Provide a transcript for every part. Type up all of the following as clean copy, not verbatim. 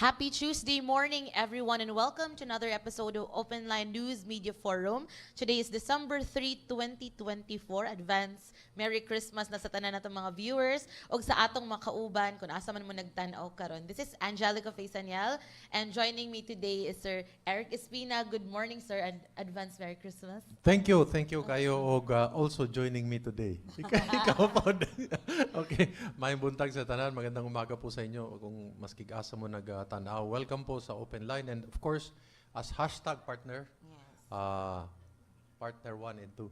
Happy Tuesday morning, everyone, and welcome to another episode of Open Line News Media Forum. Today is December 3, 2024. Advance Merry Christmas na sa tanan natong mga viewers o sa atong mga kauban kung asa man mo nagtan-aw karon. This is Angelica Faisaniel, and joining me today is Sir Eric Espina. Good morning, sir, and advance Merry Christmas. Thank you kayo og also joining me today. Ikaw po. Okay, may buntag sa tanan, magandang umaga po sa inyo kung maski asa mo nagtanaw. Welcome po sa Open Line, and of course as hashtag partner. Yes. Partner 1 and 2.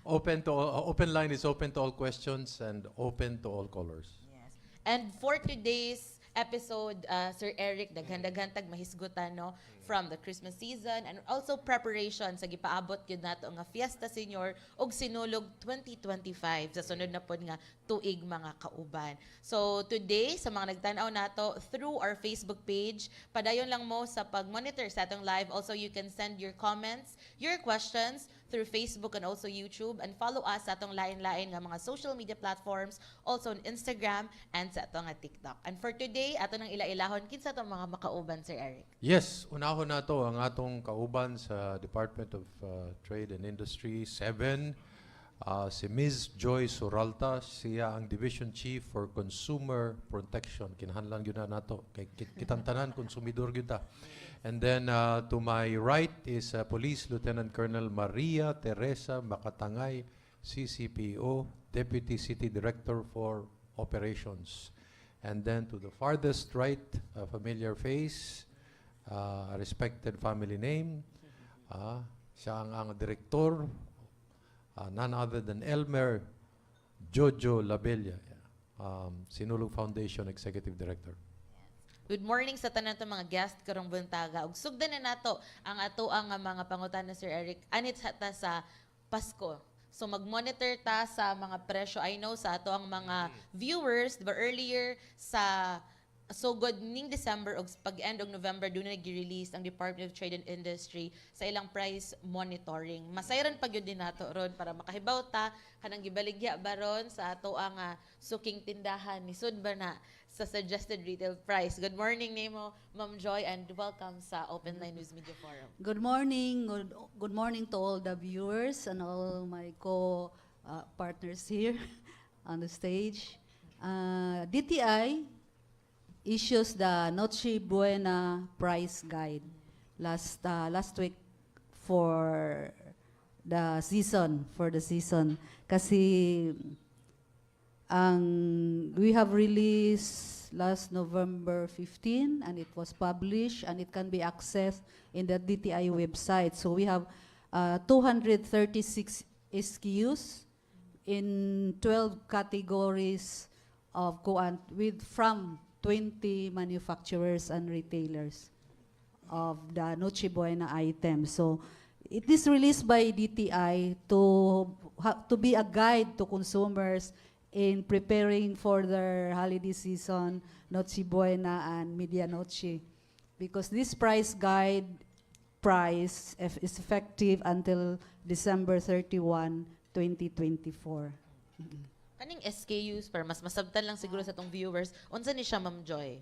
Open Line is open to all questions and open to all colors. Yes. And for today's episode, Sir Eric, daghan-daghan tag mahisgutan no from the Christmas season and also preparation sa gipaabot gyud nato nga Fiesta Senior ug Sinulog 2025 sa sunod na pod nga tuig mga kauban. So today sa mga nagtan-aw nato through our Facebook page, padayon lang mo sa pag-monitor sa atong live. Also you can send your comments, your questions through Facebook and also YouTube, and follow us sa atong lain-lain nga mga social media platforms, also on Instagram and sa atong TikTok. And for today, ato nang ila-ilahon kinsa atong mga makauban, Sir Eric. Yes, unahon nato ang atong kauban sa Department of Trade and Industry 7, si Ms. Joy Suralta. Siya ang Division Chief for Consumer Protection. Kinahanglan gyud na nato kay kitantanan konsumidor gyud ta. And then to my right is Police Lieutenant Colonel Maria Teresa Makatangay, CCPO, Deputy City Director for Operations. And then to the farthest right, a familiar face, a respected family name. Siya ang Director, none other than Elmer, Jojo, Labella, Sinulog Foundation Executive Director. Good morning sa tanan to mga guest karong buntaga. Ug sugdan na nato ang ato ang mga pangutana, Sir Eric. Anit ta sa Pasko. So mag-monitor ta sa mga presyo. I know sa ato ang mga viewers, diba earlier sa good ning December o pag-end of November, doon na nag-release ang Department of Trade and Industry sa ilang price monitoring. Masayran pag yun din nato ron para makahibaw ta kanang gibaligya ba ron sa ato ang suking tindahan ni Sud ba na sa suggested retail price. Good morning nimo, Ma'am Joy, and welcome sa Open Line News Media Forum. Good morning. Good morning to all the viewers and all my co-partners here on the stage. DTI issues the Noche Buena price guide last week for the season. Kasi we have released last November 15 and it was published and it can be accessed in the DTI website. So we have 236 SKUs in 12 categories of from 20 manufacturers and retailers of the Noche Buena items. So it is released by DTI to be a guide to consumers in preparing for their holiday season, Noche Buena and Media Noche. Because this price guide is effective until December 31, 2024. Kaning SKUs para mas masabtan lang siguro sa tong viewers, unsa ni siya, Ma'am Joy?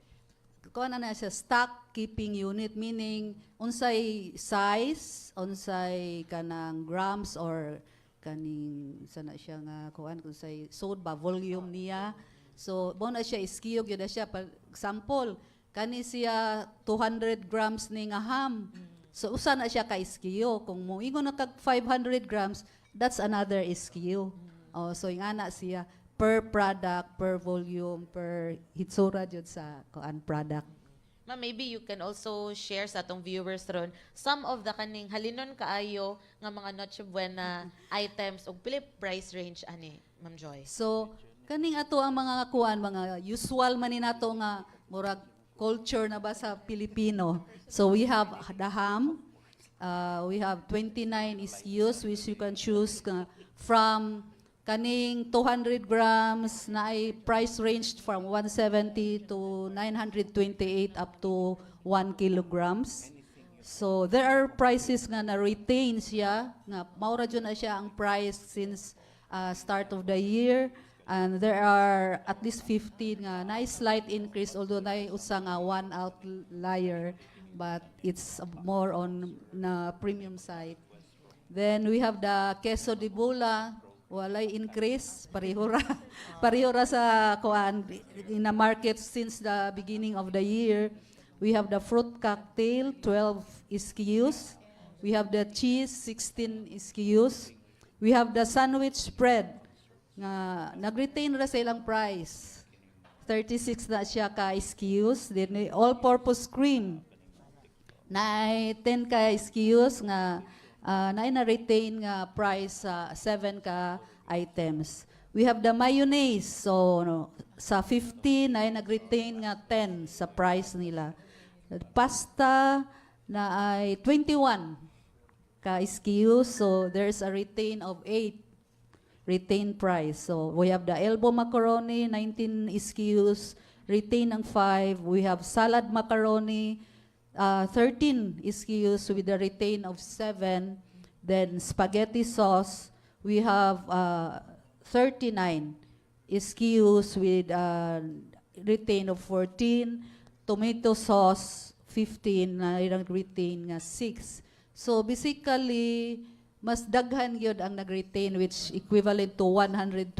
Kung ano na siya, stock keeping unit, meaning unsay size, unsay kanang grams or kaning sana siya nga kuan kung say sold ba volume niya. So mo na siya SKU gyud na siya. For example, kani siya 200 grams ni nga ham. So usa na siya ka SKU. Kung mo ingon na kag 500 grams, that's another SKU. Oh, so yung ana siya per product, per volume, per hitsura jud sa kuan product. Ma'am, maybe you can also share sa atong viewers ron some of the kaning halinon kaayo nga mga Noche Buena items ug pili price range ani, Ma'am Joy. So kaning ato ang mga kuan, mga usual man ni nato nga murag culture na ba sa Pilipino. So we have the ham. We have 29 SKUs which you can choose from kaning 200 grams na ay price ranged from 170 to 928 up to 1 kilograms. So there are prices nga na retain siya nga maura jud na siya ang price since start of the year. And there are at least 15 nga nice slight increase, although na usa nga one outlier, but it's more on na premium side. Then we have the queso de bola, walay increase, pareho ra sa kuan in the market since the beginning of the year. We have the fruit cocktail, 12 SKUs. We have the cheese, 16 SKUs. We have the sandwich spread, nga nag-retain ra sa ilang price. 36 na siya ka SKUs. Then all-purpose cream, na 10 ka SKUs nga na-retain nga price sa 7 ka items. We have the mayonnaise. So sa 50 na nag-retain nga 10 sa price nila. Pasta na ay 21 ka SKUs. So there's a retain of 8 retain price. So we have the elbow macaroni, 19 SKUs, retain ng 5. We have salad macaroni, 13 SKUs with a retain of 7. Then spaghetti sauce, we have 39 SKUs with retain of 14. Tomato sauce, 15, na ilang retain nga 6. So basically, mas daghan gyud ang nag-retain, which equivalent to 121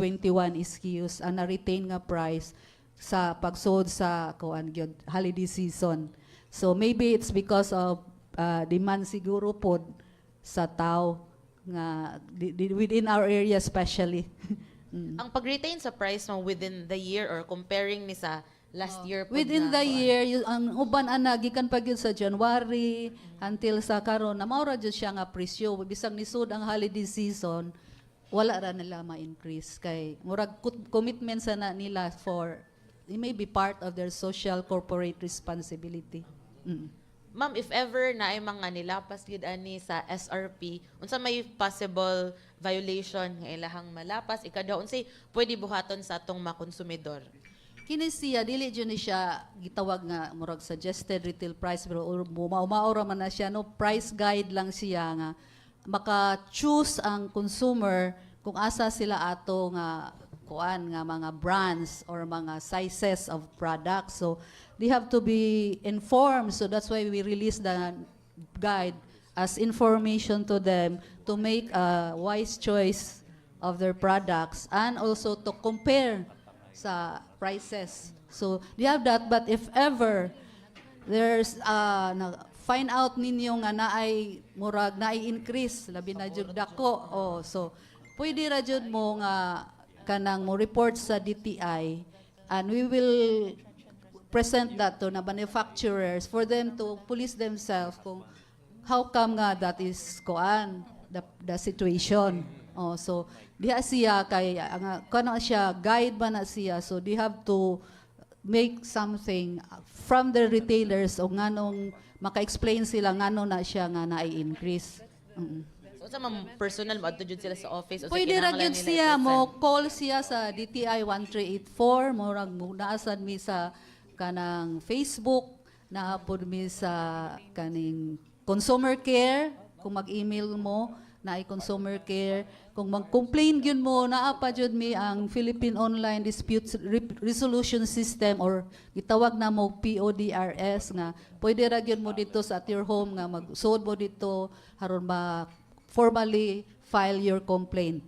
SKUs ang na-retain nga price sa pagsold sa kuan gyud holiday season. So maybe it's because of demand siguro pod sa tao nga within our area especially. Ang pag-retain sa price mo within the year or comparing ni sa last year pod Within na the kuan? year, ang uban ana gikan pa gyud sa January until sa karon na maura jud siya nga presyo. Bisag nisud ang holiday season, wala ra nila ma-increase kay murag commitment sa na nila for it may be part of their social corporate responsibility. Ma'am, if ever na ay mga nilapas gid ani sa SRP, unsa may possible violation nga ilahang malapas, ikadaw unsay pwede buhaton sa atong mga konsumidor? Kini siya dili jud ni siya gitawag nga murag suggested retail price, pero maura man na siya no, price guide lang siya nga maka-choose ang consumer kung asa sila ato nga kuan nga mga brands or mga sizes of products. So they have to be informed, so that's why we release the guide as information to them to make a wise choice of their products and also to compare sa prices. So they have that, but if ever there's find out ninyo nga naay murag naay increase labi na jud dako, so pwede ra jud mo nga kanang mo report sa DTI and we will present that to na manufacturers for them to police themselves kung how come nga that is kuan the situation. So diha siya kay kana siya guide ba na siya, so they have to make something from the retailers o nganong maka-explain sila ngano na siya nga na-increase. So sa mga personal mo adto jud sila sa office o sa Pwede ra kinahanglan gyud nila siya i-present? mo call siya sa DTI 1384, murag naasan mi sa kanang Facebook, naapod mi sa kaning consumer care, kung mag-email mo na consumer care, kung mag-complain gyud mo naa pa jud mi ang Philippine Online Dispute Resolution System or gitawag na mo PODRS nga pwede ra gyud mo dito sa at your home nga magsuod mo dito aron ma formally file your complaint.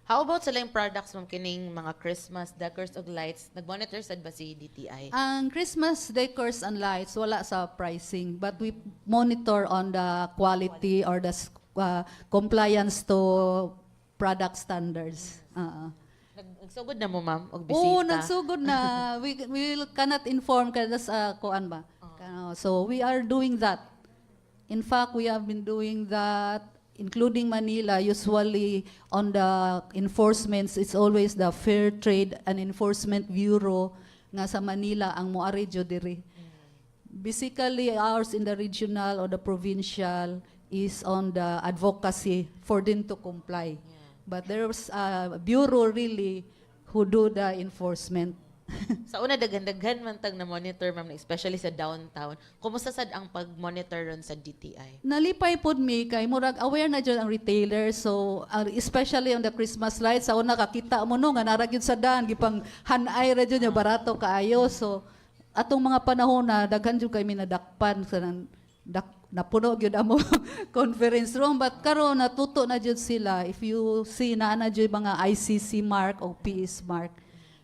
How about sa laing products mong kining mga Christmas decors ug lights, nag-monitor sad ba si DTI? Ang Christmas decors and lights, wala sa pricing, but we monitor on the quality or the compliance to product standards. Nagsugod na mo ma'am og bisita? Oo, nagsugod na. We cannot inform kada sa kuan ba. So we are doing that. In fact, we have been doing that including Manila. Usually on the enforcements, it's always the Fair Trade and Enforcement Bureau nga sa Manila ang moari jud diri. Basically, ours in the regional or the provincial is on the advocacy for them to comply. But there's a bureau really who do the enforcement. Sa una, daghan-daghan man tag na monitor, ma'am, especially sa downtown. Kumusta sad ang pag-monitor ron sa DTI? Nalipay pod mi kay murag aware na jud ang retailer, so especially on the Christmas lights sa una kakita mo no nga nara gyud sa daan gipang hanay ra jud nya barato kaayo, so atong mga panahon na daghan jud kay minadakpan sa napuno gyud amo conference room, but karon natuto na jud sila. If you see na jud mga ICC mark o PS mark,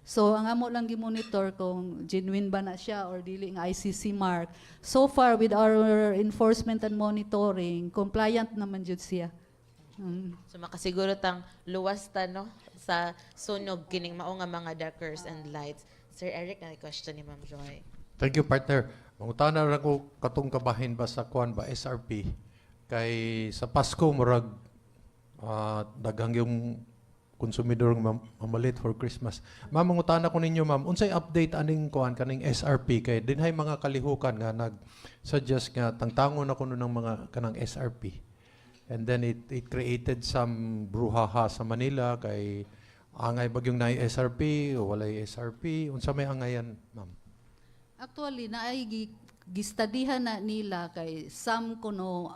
so ang amo lang gi-monitor kung genuine ba na siya or dili nga ICC mark. So far with our enforcement and monitoring, compliant naman jud siya. So makasiguro tang luwas ta no sa sunog kining mao nga mga darkers and lights. Sir Eric, na question ni Ma'am Joy. Thank you, partner. Mangutana ra ko katong kabahin ba sa kuan ba SRP kay sa Pasko murag daghang yung konsumidor nga mamalit for Christmas. Ma'am, mangutana ko ninyo, ma'am, unsay update aning kuan kaning SRP kay dinhay mga kalihukan nga nag-suggest nga tangtangon na kuno ng mga kanang SRP. And then it created some brouhaha sa Manila kay angay bagyong naay SRP o walay SRP. Unsa may angayan, ma'am? Actually naay gistadihan na nila kay some kuno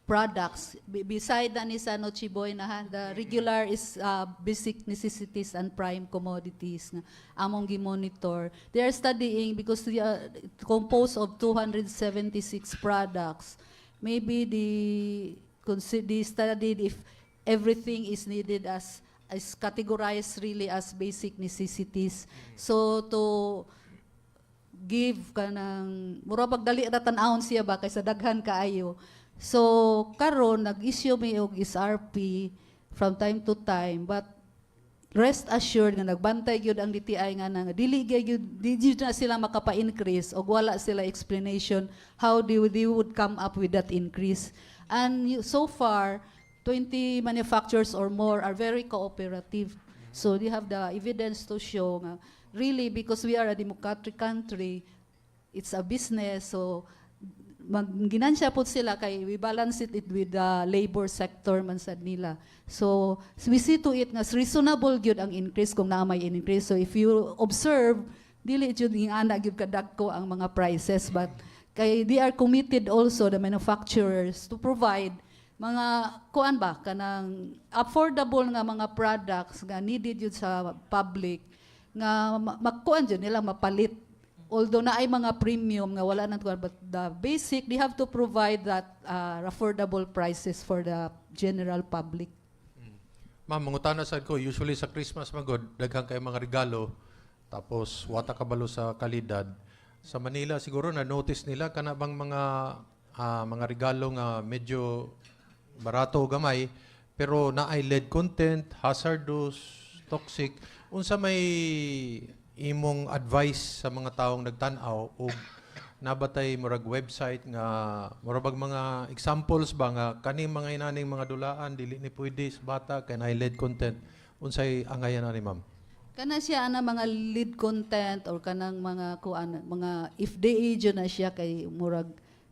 products beside na ni sa Noche Buena, the regular is basic necessities and prime commodities nga among gi-monitor. They are studying because they are composed of 276 products. Maybe they studied if everything is needed as categorized really as basic necessities. So to give kanang mura pagdali ra tan-awon siya ba kaysa daghan kaayo. So karon nag-issue mi og SRP from time to time, but rest assured nga nagbantay gyud ang DTI nga nang dili gyud na sila makapa-increase og wala sila explanation how they would come up with that increase. And so far 20 manufacturers or more are very cooperative. So they have the evidence to show nga really, because we are a democratic country, it's a business, so ginansya po sila kay we balance it with the labor sector man sad nila. So we see to it nga reasonable gyud ang increase kung naa may increase. So if you observe, dili jud ing ana gyud kadagko ang mga prices, but kay they are committed also, the manufacturers, to provide mga kuan ba kanang affordable nga mga products nga needed yun sa public nga magkuan jud nila mapalit. Although na ay mga premium nga wala nang kuan, but the basic they have to provide that affordable prices for the general public. Ma'am, mangutana sad ko, usually sa Christmas magod daghang kay mga regalo tapos wata kabalo sa kalidad. Sa Manila siguro na notice nila kana bang mga regalo nga medyo barato o gamay pero naay lead content, hazardous, toxic. Unsa may imong advice sa mga taong nagtan-aw o nabatay murag website nga murag mga examples ba nga kani mga inaning mga dulaan dili ni pwede sa bata kay naay lead content, unsay angayan ani, ma'am? Kana siya ana mga lead content or kanang mga kuan mga if they age na siya kay murag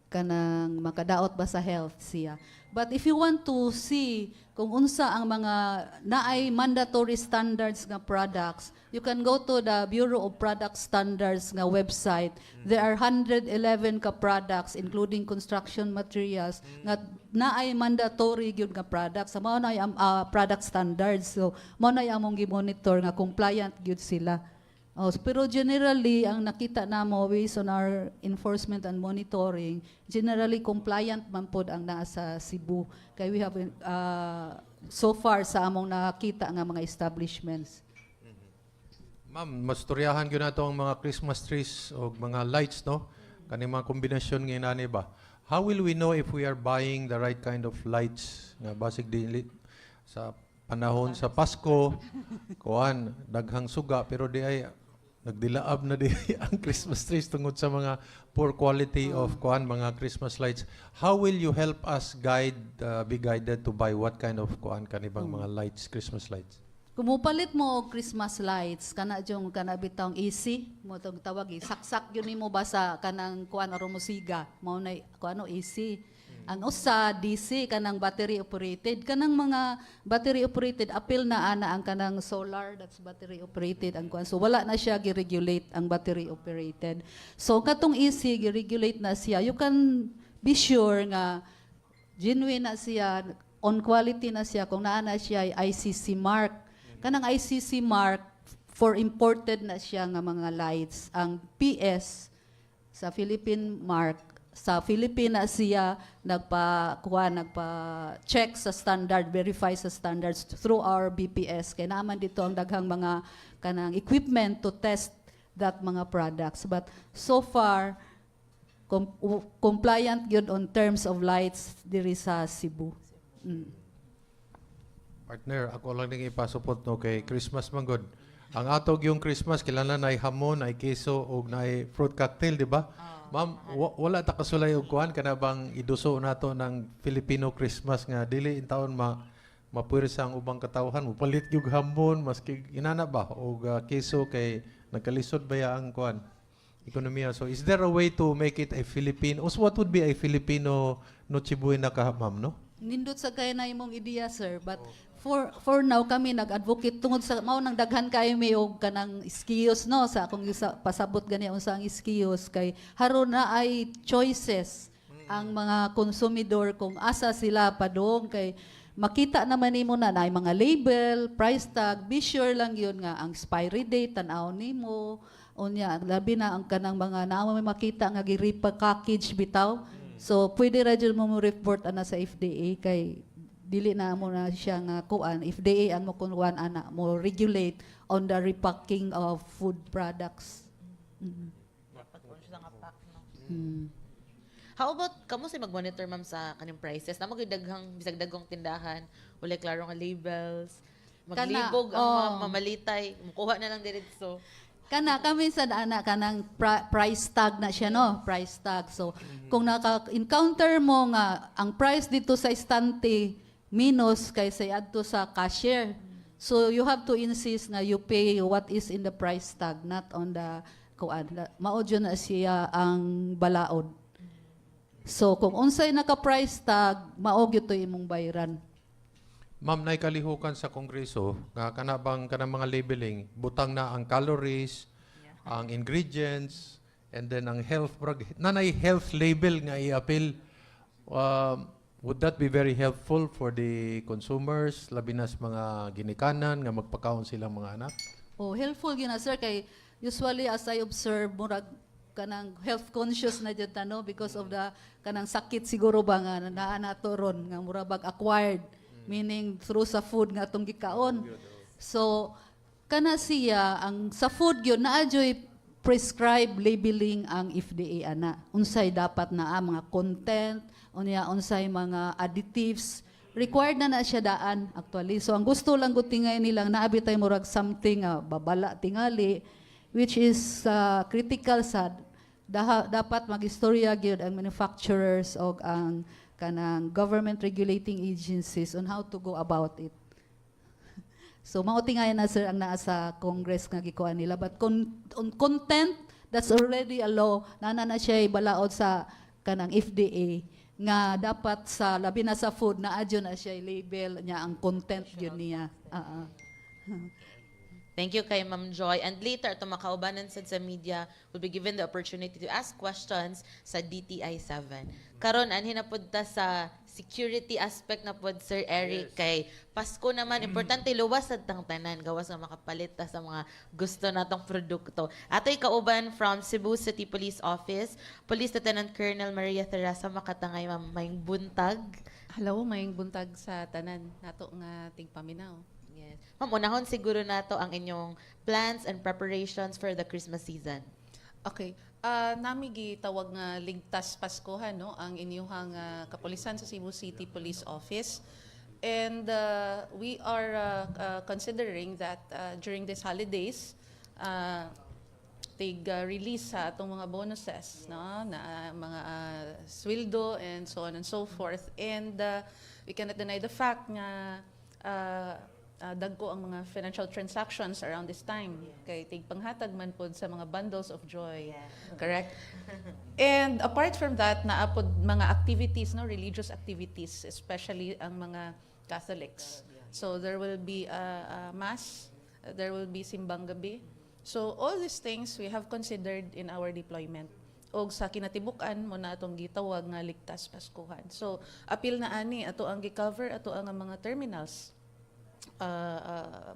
kanang makadaot ba sa health siya. But if you want to see kung unsa ang mga naay mandatory standards nga products, you can go to the Bureau of Product Standards nga website. There are 111 ka products including construction materials nga naay mandatory gyud nga products. Mao na ay product standards. So mao na ay among gi-monitor nga compliant gyud sila. Pero generally, ang nakita namo based on our enforcement and monitoring, generally compliant man pod ang naa sa Cebu. Kaya we have so far sa among nakita nga mga establishments. Ma'am, masturyahan gyud nato ang mga Christmas trees o mga lights, no? Kani mga kombinasyon nga inani ba? How will we know if we are buying the right kind of lights nga basig dili sa panahon sa Pasko, kuan daghang suga pero di ay nagdilaab na di ang Christmas trees tungod sa mga poor quality of kuan mga Christmas lights. How will you help us be guided to buy what kind of kuan kanibang mga lights, Christmas lights? Kumupalit mo og Christmas lights kana jung kana bitong AC mo tong tawag saksak yun nimo ba sa kanang kuan aron musiga mao nay kuano AC. Ang usa DC kanang battery operated, kanang mga battery operated apil na ana ang kanang solar, that's battery operated ang kuan. So wala na siya gi-regulate ang battery operated. So katong EC gi-regulate na siya. You can be sure nga genuine na siya, on quality na siya kung naa na siya ay ICC mark. Kanang ICC mark for imported na siya nga mga lights. Ang PS sa Philippine mark, sa Pilipinas siya nagpa-check sa standard, verify sa standards through our BPS. Kaya naman dito ang daghang mga kanang equipment to test that mga products. But so far, compliant yun on terms of lights diri sa Cebu. Partner, ako lang nang ipasupot no kay Christmas man good. Ang atog yung Christmas kinahanglan ay hamon, ay keso ug naay fruit cocktail, di ba? Ma'am, wala ta kasulay og kuan kana bang iduso nato ng Filipino Christmas nga dili in taon mapursa ang ubang katawhan mo palit gyud hamon maski inana ba og keso kay nagkalisod ba ya ang kuan ekonomiya. So is there a way to make it a Filipino? What would be a Filipino Noche Buena ka, ma'am, no? Nindot sa kaya na imong ideya, sir, but for now kami nag-advocate tungod sa mao nang daghan kayo may og kanang skills no sa akong pasabot gani unsa ang skills kay haron na ay choices ang mga konsumidor kung asa sila padong kay makita naman nimo na ay mga label, price tag, be sure lang yun nga ang expiry date tan-aw nimo unya labi na ang kanang mga naa may makita nga gi-repackage bitaw. So pwede ra jud mo report ana sa FDA kay dili na mo na siya nga kuan FDA ang mo kuan ana mo regulate on the repacking of food products. How about kamo sa mag-monitor ma'am sa kaning prices? Na magdaghang bisag dagong tindahan, wala klaro nga labels, maglibog ang mga mamalitay, mukuha na lang diretso. Kana kami sa ana kanang price tag na siya no, price tag. So kung naka-encounter mo nga ang price dito sa estante minus kaysa adto sa cashier. So you have to insist na you pay what is in the price tag, not on the kuan. Mao jud na siya ang balaod. So kung unsay naka-price tag, mao gyud to imong bayaran. Ma'am, naikalihukan sa Kongreso nga kanang mga labeling, butang na ang calories, ang ingredients, and then ang health nanay health label nga i-appeal. Would that be very helpful for the consumers, labi na sa mga ginikanan nga magpakaon silang mga anak? Oh, helpful gyud na sir kay usually as I observe murag kanang health conscious na jud no because of the kanang sakit siguro ba nga naa nato ron nga murag acquired meaning through sa food nga atong gikaon. So kana siya ang sa food gyud naa joy prescribed labeling ang FDA ana. Unsay dapat na mga content, unsay mga additives required na siya daan actually. So ang gusto lang gud tingay nilang naabi tay murag something babala tingali which is critical sad. Dapat magistorya gyud ang manufacturers o ang kanang government regulating agencies on how to go about it. So mao tingayan na sir ang naa sa Congress nga gikuan nila but on content that's already a law na siya balaod sa kanang FDA nga dapat sa labi na sa food na adyo na siya label niya ang content yun niya. Thank you kay Ma'am Joy. And later, ito makaubanan sa media will be given the opportunity to ask questions sa DTI 7. Karon anhin na pod ta sa security aspect na pod Sir Eric. Yes. Kay Pasko naman, importante luwas sa tang tanan. Gawas nga makapalit ta sa mga gusto natong produkto. Ato'y kauban from Cebu City Police Office, Police Lieutenant Colonel Maria Teresa Makatangay, Ma'am, mayong buntag. Hello, mayong buntag sa tanan nato nga tingpaminaw. Yes. Ma'am, unahon siguro nato ang inyong plans and preparations for the Christmas season. Okay. Nami gitawag nga ligtas Paskohan no ang inyong kapulisan sa Cebu City Police Office. And we are considering that during these holidays release sa atong mga bonuses no na mga sweldo and so on and so forth. And we cannot deny the fact nga dagko ang mga financial transactions around this time. Kay tigpanghatag man pod sa mga bundles of joy. Correct? And apart from that, naapod mga activities, no, religious activities, especially ang mga Catholics. So there will be a mass, there will be simbang gabi. So all these things we have considered in our deployment. Og sa kinatibukan mo na atong gitawag nga ligtas Paskuhan. So apil na ani ato ang gi-cover ato ang mga terminals.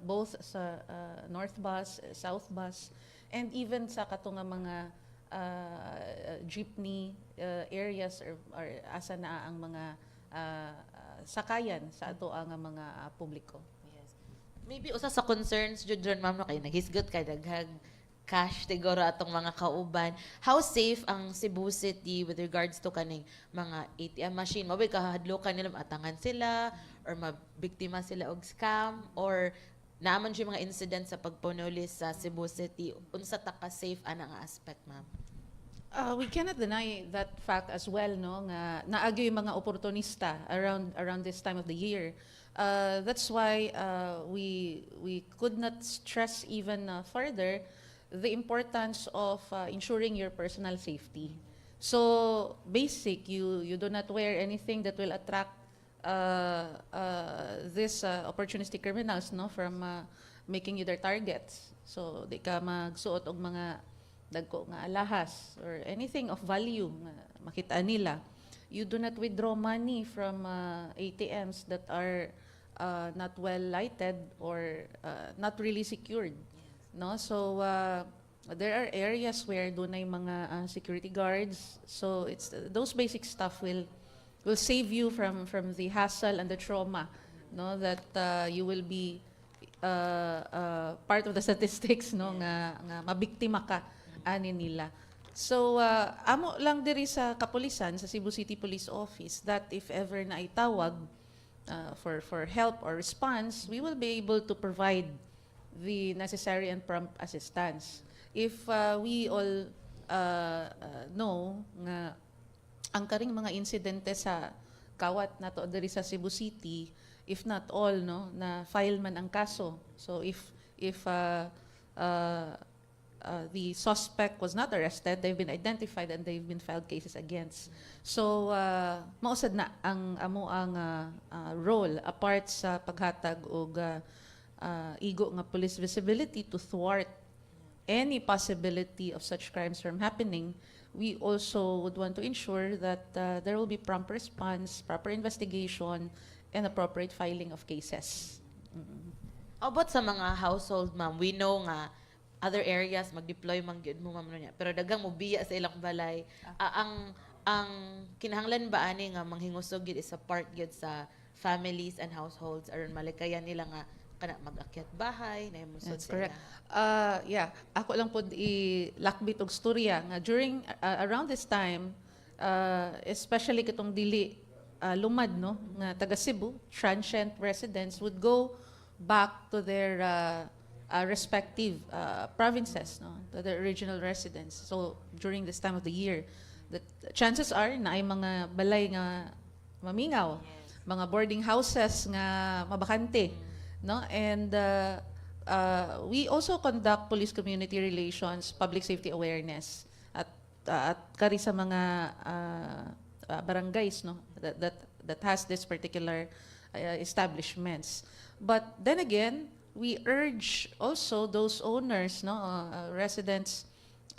Both sa North Bus, South Bus, and even sa katong nga mga jeepney areas or asa na ang mga sakayan sa ato ang mga publiko. Yes. Maybe usa sa concerns jud ron ma'am no kay naghisgot kay daghang cash siguro atong mga kauban. How safe ang Cebu City with regards to kaning mga ATM machine? Mabay kahadlokan nila atangan sila or mabiktima sila og scam or naaman siya mga incident sa pagpunulis sa Cebu City. Unsa ta ka safe ana nga aspect ma'am? We cannot deny that fact as well, no, nga naagyo yung mga oportunista around this time of the year. That's why we could not stress even further the importance of ensuring your personal safety. So basic, you do not wear anything that will attract these opportunistic criminals, no, from making you their targets. So di ka magsuot og mga dagko nga alahas or anything of value nga makita nila. You do not withdraw money from ATMs that are not well lighted or not really secured. No, so there are areas where dunay mga security guards. So it's those basic stuff will save you from the hassle and the trauma, no, that you will be part of the statistics, no, nga mabiktima ka ani nila. So amo lang diri sa kapulisan sa Cebu City Police Office that if ever na itawag for help or response, we will be able to provide the necessary and prompt assistance. If we all know nga ang karing mga insidente sa kawat nato diri sa Cebu City, if not all, no, na file man ang kaso. So if the suspect was not arrested, they've been identified and they've been filed cases against. So mausad na ang amo ang role apart sa paghatag og igo nga police visibility to thwart any possibility of such crimes from happening. We also would want to ensure that there will be prompt response, proper investigation, and appropriate filing of cases. How about sa mga household ma'am? We know nga other areas mag-deploy man gyud mo ma'am no niya. Pero dagang mobiya sa ilang balay. Ang kinahanglan ba ani nga manghingusog gyud is a part gyud sa families and households aron malikayan nila nga kana mag-akyat bahay na imusod That's sa correct. ilang. Yeah, ako lang po ilakbit og storya nga during around this time, especially katong dili lumad, no, nga taga Cebu, transient residents would go back to their respective provinces, no, to their original residence. So during this time of the year, the chances are na ay mga balay nga mamingaw, mga boarding houses nga mabakante, no, and we also conduct police community relations, public safety awareness at kari sa mga barangays, no, that has this particular establishments. But then again, we urge also those owners, no, residents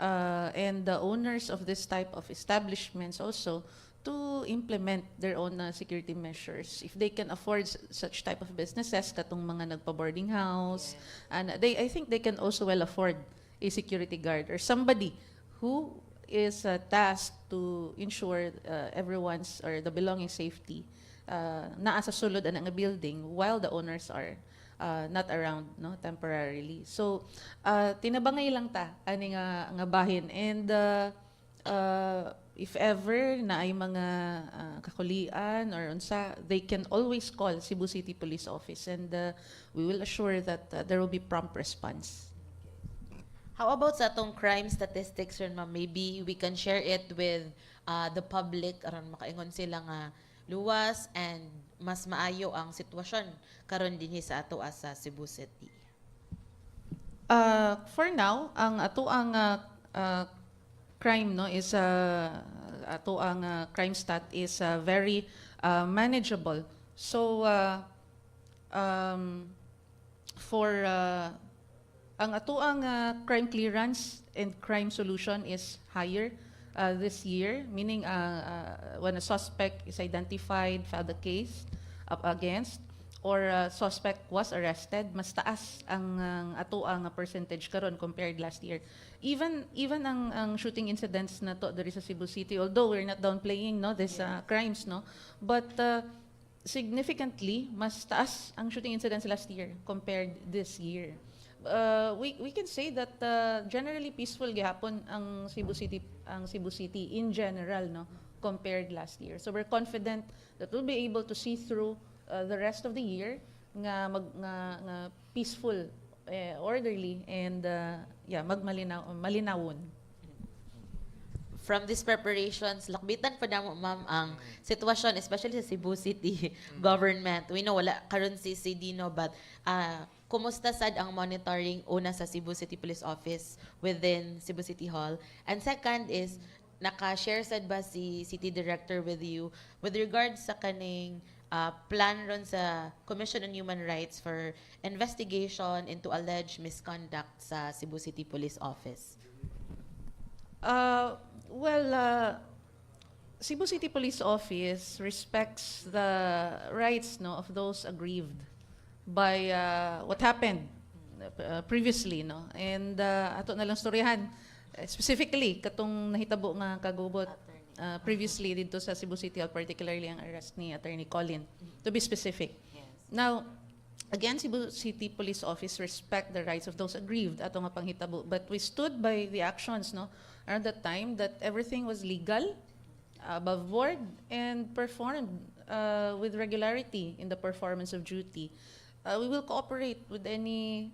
and the owners of this type of establishments also to implement their own security measures if they can afford such type of businesses katong mga nagpa-boarding house, and I think they can also well afford a security guard or somebody who is tasked to ensure everyone's or the belonging safety naa sa sulod ana nga building while the owners are not around, no, temporarily. So tinabangay lang ta ani nga bahin, and if ever na ay mga kakulian or unsa, they can always call Cebu City Police Office, and we will assure that there will be prompt response. How about sa atong crime statistics ron ma'am? Maybe we can share it with the public aron makaingon sila nga luwas and mas maayo ang sitwasyon karon dinhi sa ato sa Cebu City? For now, ang ato ang crime no is ato ang crime stat is very manageable. So for ang ato ang crime clearance and crime solution is higher this year, meaning when a suspect is identified, filed a case up against, or suspect was arrested, mas taas ang ato ang percentage karon compared last year. Even ang shooting incidents na to there is sa Cebu City, although we're not downplaying no these crimes no, but significantly mas taas ang shooting incidents last year compared this year. We can say that generally peaceful gihapon ang Cebu City in general no compared last year. So we're confident that we'll be able to see through the rest of the year nga peaceful, orderly, and malinawon. From these preparations, lakbitan pa namo ma'am ang sitwasyon, especially sa Cebu City government. We know wala karon si Dino, but kumusta sad ang monitoring una sa Cebu City Police Office within Cebu City Hall? And second is, naka-share sad ba si City Director with you with regards sa kaning plan ron sa Commission on Human Rights for investigation into alleged misconduct sa Cebu City Police Office? Cebu City Police Office respects the rights no of those aggrieved by what happened previously no, and ato na lang storyahan specifically katong nahitabo nga kagubot previously dito sa Cebu City Hall, particularly ang arrest ni Attorney Colin, to be specific. Now, again, Cebu City Police Office respect the rights of those aggrieved ato nga panghitabo, but we stood by the actions no around that time that everything was legal, above board, and performed with regularity in the performance of duty. We will cooperate with any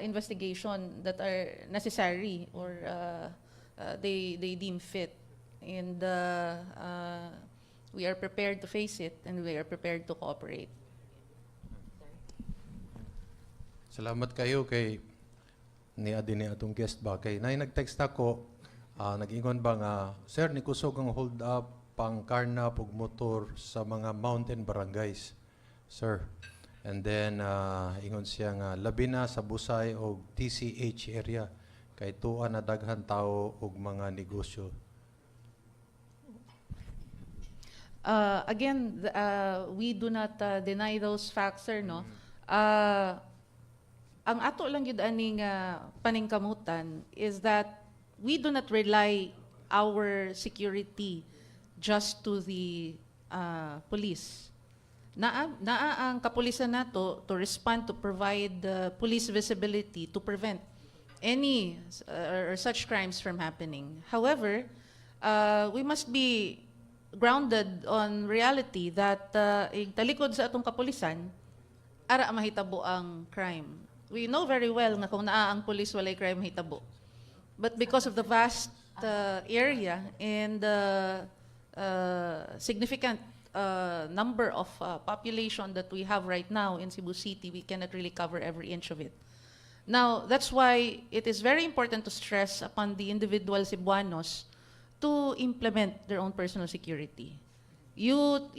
investigation that are necessary or they deem fit, and we are prepared to face it and we are prepared to cooperate. Salamat kayo kay ni atong guest ba kay nay nag-text ako. Nag-ingon ba nga, sir, nikusog ang hold up pang karna pug motor sa mga mountain barangays, sir. And then, ingon siya nga, labi na sa Busay o TCH area, kay tuwa na daghan tao og mga negosyo. Again, we do not deny those facts, sir, no? Ang ato lang yun aning paningkamutan is that we do not rely our security just to the police. Naa ang kapulisan nato to respond, to provide police visibility to prevent any or such crimes from happening. However, we must be grounded on reality that talikod sa atong kapulisan ara mahitabo ang crime. We know very well nga kung naa ang police walay crime mahitabo. But because of the vast area and significant number of population that we have right now in Cebu City, we cannot really cover every inch of it. Now, that's why it is very important to stress upon the individual Cebuanos to implement their own personal security. You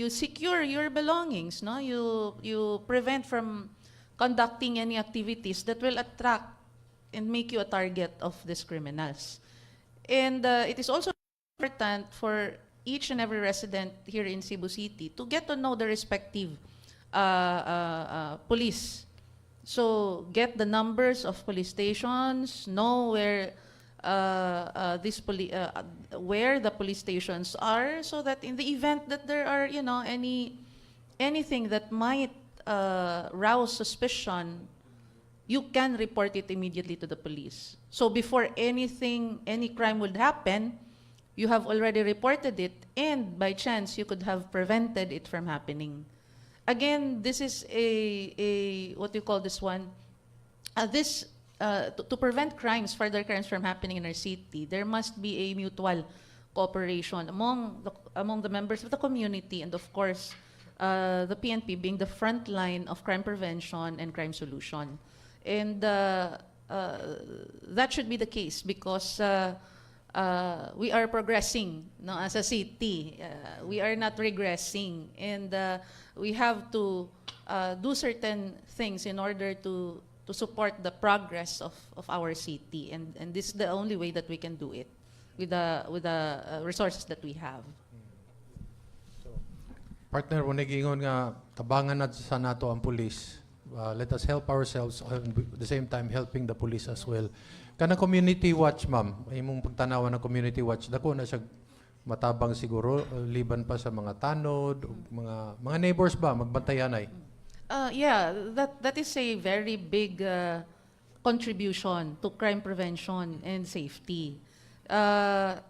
secure your belongings, no? You prevent from conducting any activities that will attract and make you a target of these criminals. And it is also important for each and every resident here in Cebu City to get to know the respective police. So get the numbers of police stations, know where where the police stations are, so that in the event that there are anything that might rouse suspicion, you can report it immediately to the police. So before any crime would happen, you have already reported it, and by chance, you could have prevented it from happening. Again, this is what you call this one? To prevent further crimes from happening in our city, there must be a mutual cooperation among the members of the community, and of course, the PNP being the front line of crime prevention and crime solution. And that should be the case because we are progressing, no, as a city. We are not regressing, and we have to do certain things in order to support the progress of our city, and this is the only way that we can do it with the resources that we have. Partner, kung nagingon nga, tabangan na sa nato ang police. Let us help ourselves and at the same time helping the police as well. Kanang community watch, ma'am, imong pagtanawan ng community watch, dako na siya matabang siguro, liban pa sa mga tanod, mga neighbors ba, magbantayanay? Yeah, that is a very big contribution to crime prevention and safety. Ang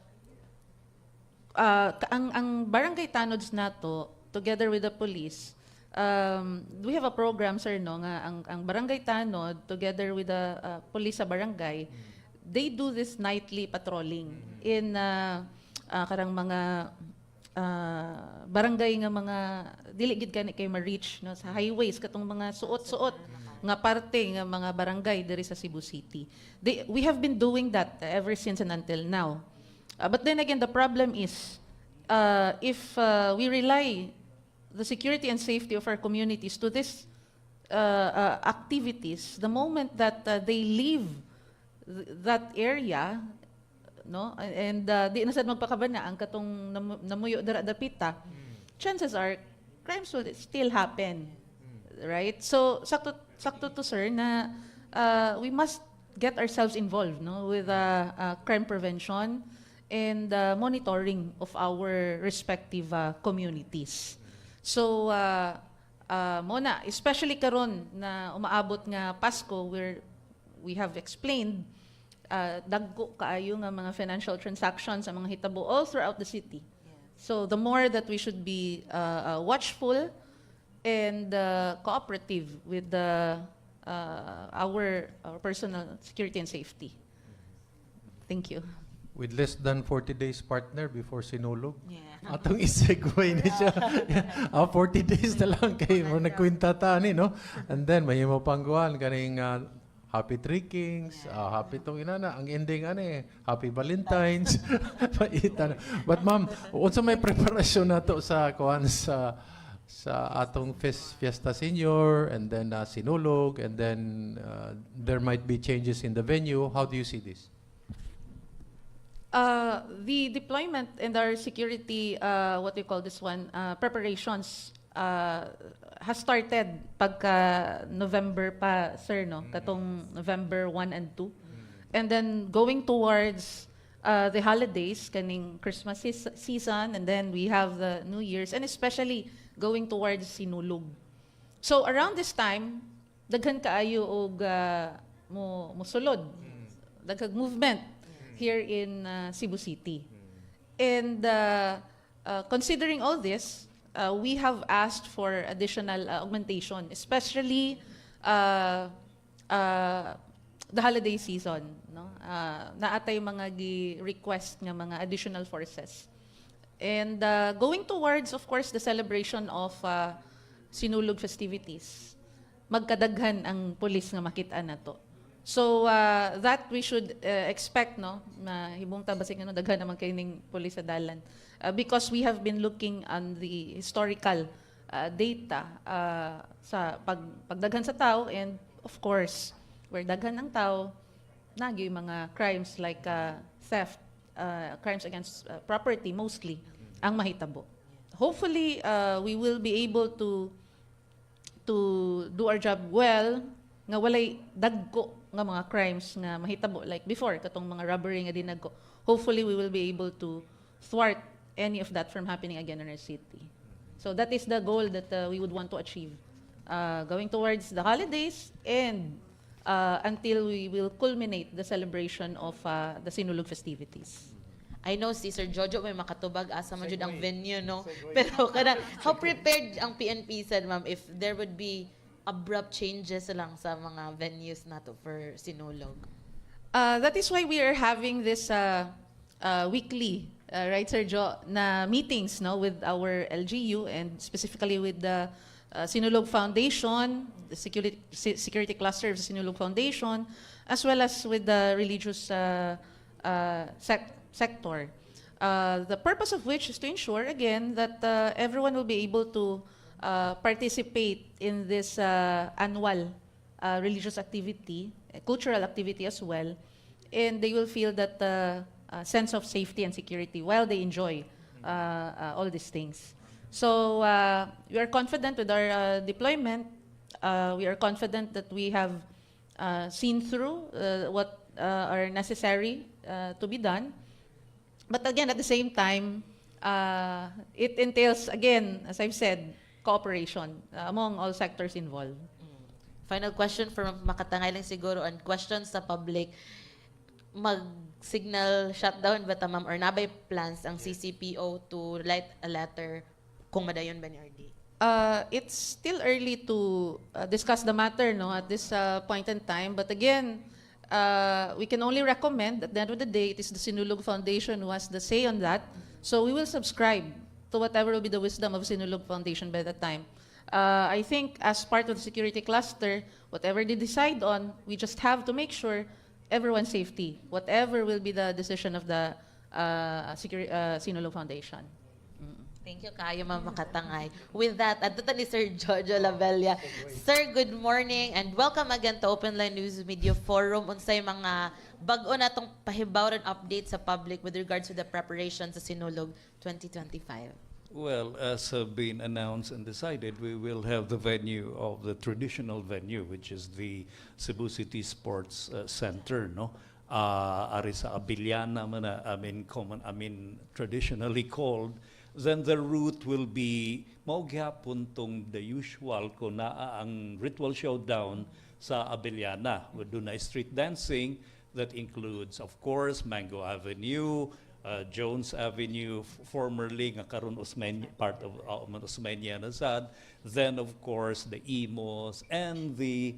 barangay tanods nato, together with the police, we have a program, sir, no, nga ang barangay tanod, together with the police sa barangay, they do this nightly patrolling in karang mga barangay nga mga dili gid kani kay ma-reach, no, sa highways katong mga suot-suot nga parte nga mga barangay diri sa Cebu City. We have been doing that ever since and until now. But then again, the problem is if we rely the security and safety of our communities to this activities, the moment that they leave that area, no, and di na sad magpakabana ang katong namuyo dara dapita, chances are crimes will still happen, right? So sakto to sir na we must get ourselves involved, no, with crime prevention and monitoring of our respective communities. So muna, especially karon na umaabot nga Pasko, where we have explained dagko kaayo nga mga financial transactions ang mga hitabo all throughout the city. So the more that we should be watchful and cooperative with our personal security and safety. Thank you. With less than 40 days, partner, before Sinulog. Yeah. Atong isegue ni siya. 40 days na lang kay mo nagkwenta ta ni, no? And then may mo pangguan kaning Happy Three Kings, happy tong inana. Ang ending ani, Happy Valentine's. Paitan. But ma'am, unsa may preparasyon nato sa kuan sa atong Fiesta Senior and then Sinulog, and then there might be changes in the venue. How do you see this? The deployment and our security, what we call this one, preparations has started pagka November pa, sir, no? Katong November 1 and 2. And then going towards the holidays, kaning Christmas season, and then we have the New Year's, and especially going towards Sinulog. So around this time, daghan kaayo og mosulod, daghang movement here in Cebu City. And considering all this, we have asked for additional augmentation, especially the holiday season, no? Naatay mga request nga mga additional forces. And going towards, of course, the celebration of Sinulog festivities, magkadaghan ang pulis nga makita nato. So that we should expect, no, na hibong tabasig ano daghan naman kay ning pulis sa dalan, because we have been looking on the historical data sa pagdaghan sa tao, and of course where daghan ang tao nagyoy mga crimes like theft, crimes against property mostly ang mahitabo. Hopefully we will be able to do our job well, nga walay dagko nga mga crimes nga mahitabo like before katong mga robbery nga dinagko. Hopefully we will be able to thwart any of that from happening again in our city. So that is the goal that we would want to achieve going towards the holidays, and until we will culminate the celebration of the Sinulog festivities. I know si Sir Jojo may makatubag asa man jud ang venue, no? Pero kada how prepared ang PNP said, ma'am, if there would be abrupt changes lang sa mga venues nato for Sinulog? That is why we are having this weekly right, Sir Jo, na meetings, no, with our LGU and specifically with the Sinulog Foundation, the security cluster of the Sinulog Foundation, as well as with the religious sector. The purpose of which is to ensure, again, that everyone will be able to participate in this annual religious activity, cultural activity as well, and they will feel that sense of safety and security while they enjoy all these things. So we are confident with our deployment. We are confident that we have seen through what are necessary to be done. But again, at the same time, it entails, again, as I've said, cooperation among all sectors involved. Final question from Makatangay lang siguro and questions sa public. Mag-signal shutdown ba ta, ma'am, or nabay plans ang CCPO to write a letter kung madayon ba ni RD? It's still early to discuss the matter, no, at this point in time. But again, we can only recommend, at the end of the day, it is the Sinulog Foundation who has the say on that. So we will subscribe to whatever will be the wisdom of Sinulog Foundation by that time. I think as part of the security cluster, whatever they decide on, we just have to make sure everyone's safety, whatever will be the decision of the Sinulog Foundation. Thank you kayo, Ma'am Makatangay. With that, ato ni Sir Jojo Labella. Sir, good morning and welcome again to Open Line News Media Forum. Unsay mga bag-o natong pahibawon update sa public with regards to the preparations sa Sinulog 2025. Well, as been announced and decided, we will have the venue of the traditional venue, which is the Cebu City Sports Center, no? Ari sa Abiliana man traditionally called. Then the route will be maugyapon tong the usual ko na ang ritual showdown sa Abiliana. We do na street dancing that includes, of course, Mango Avenue, Jones Avenue, formerly nga karon part of Osmeña na sad. Then, of course, the Imos and the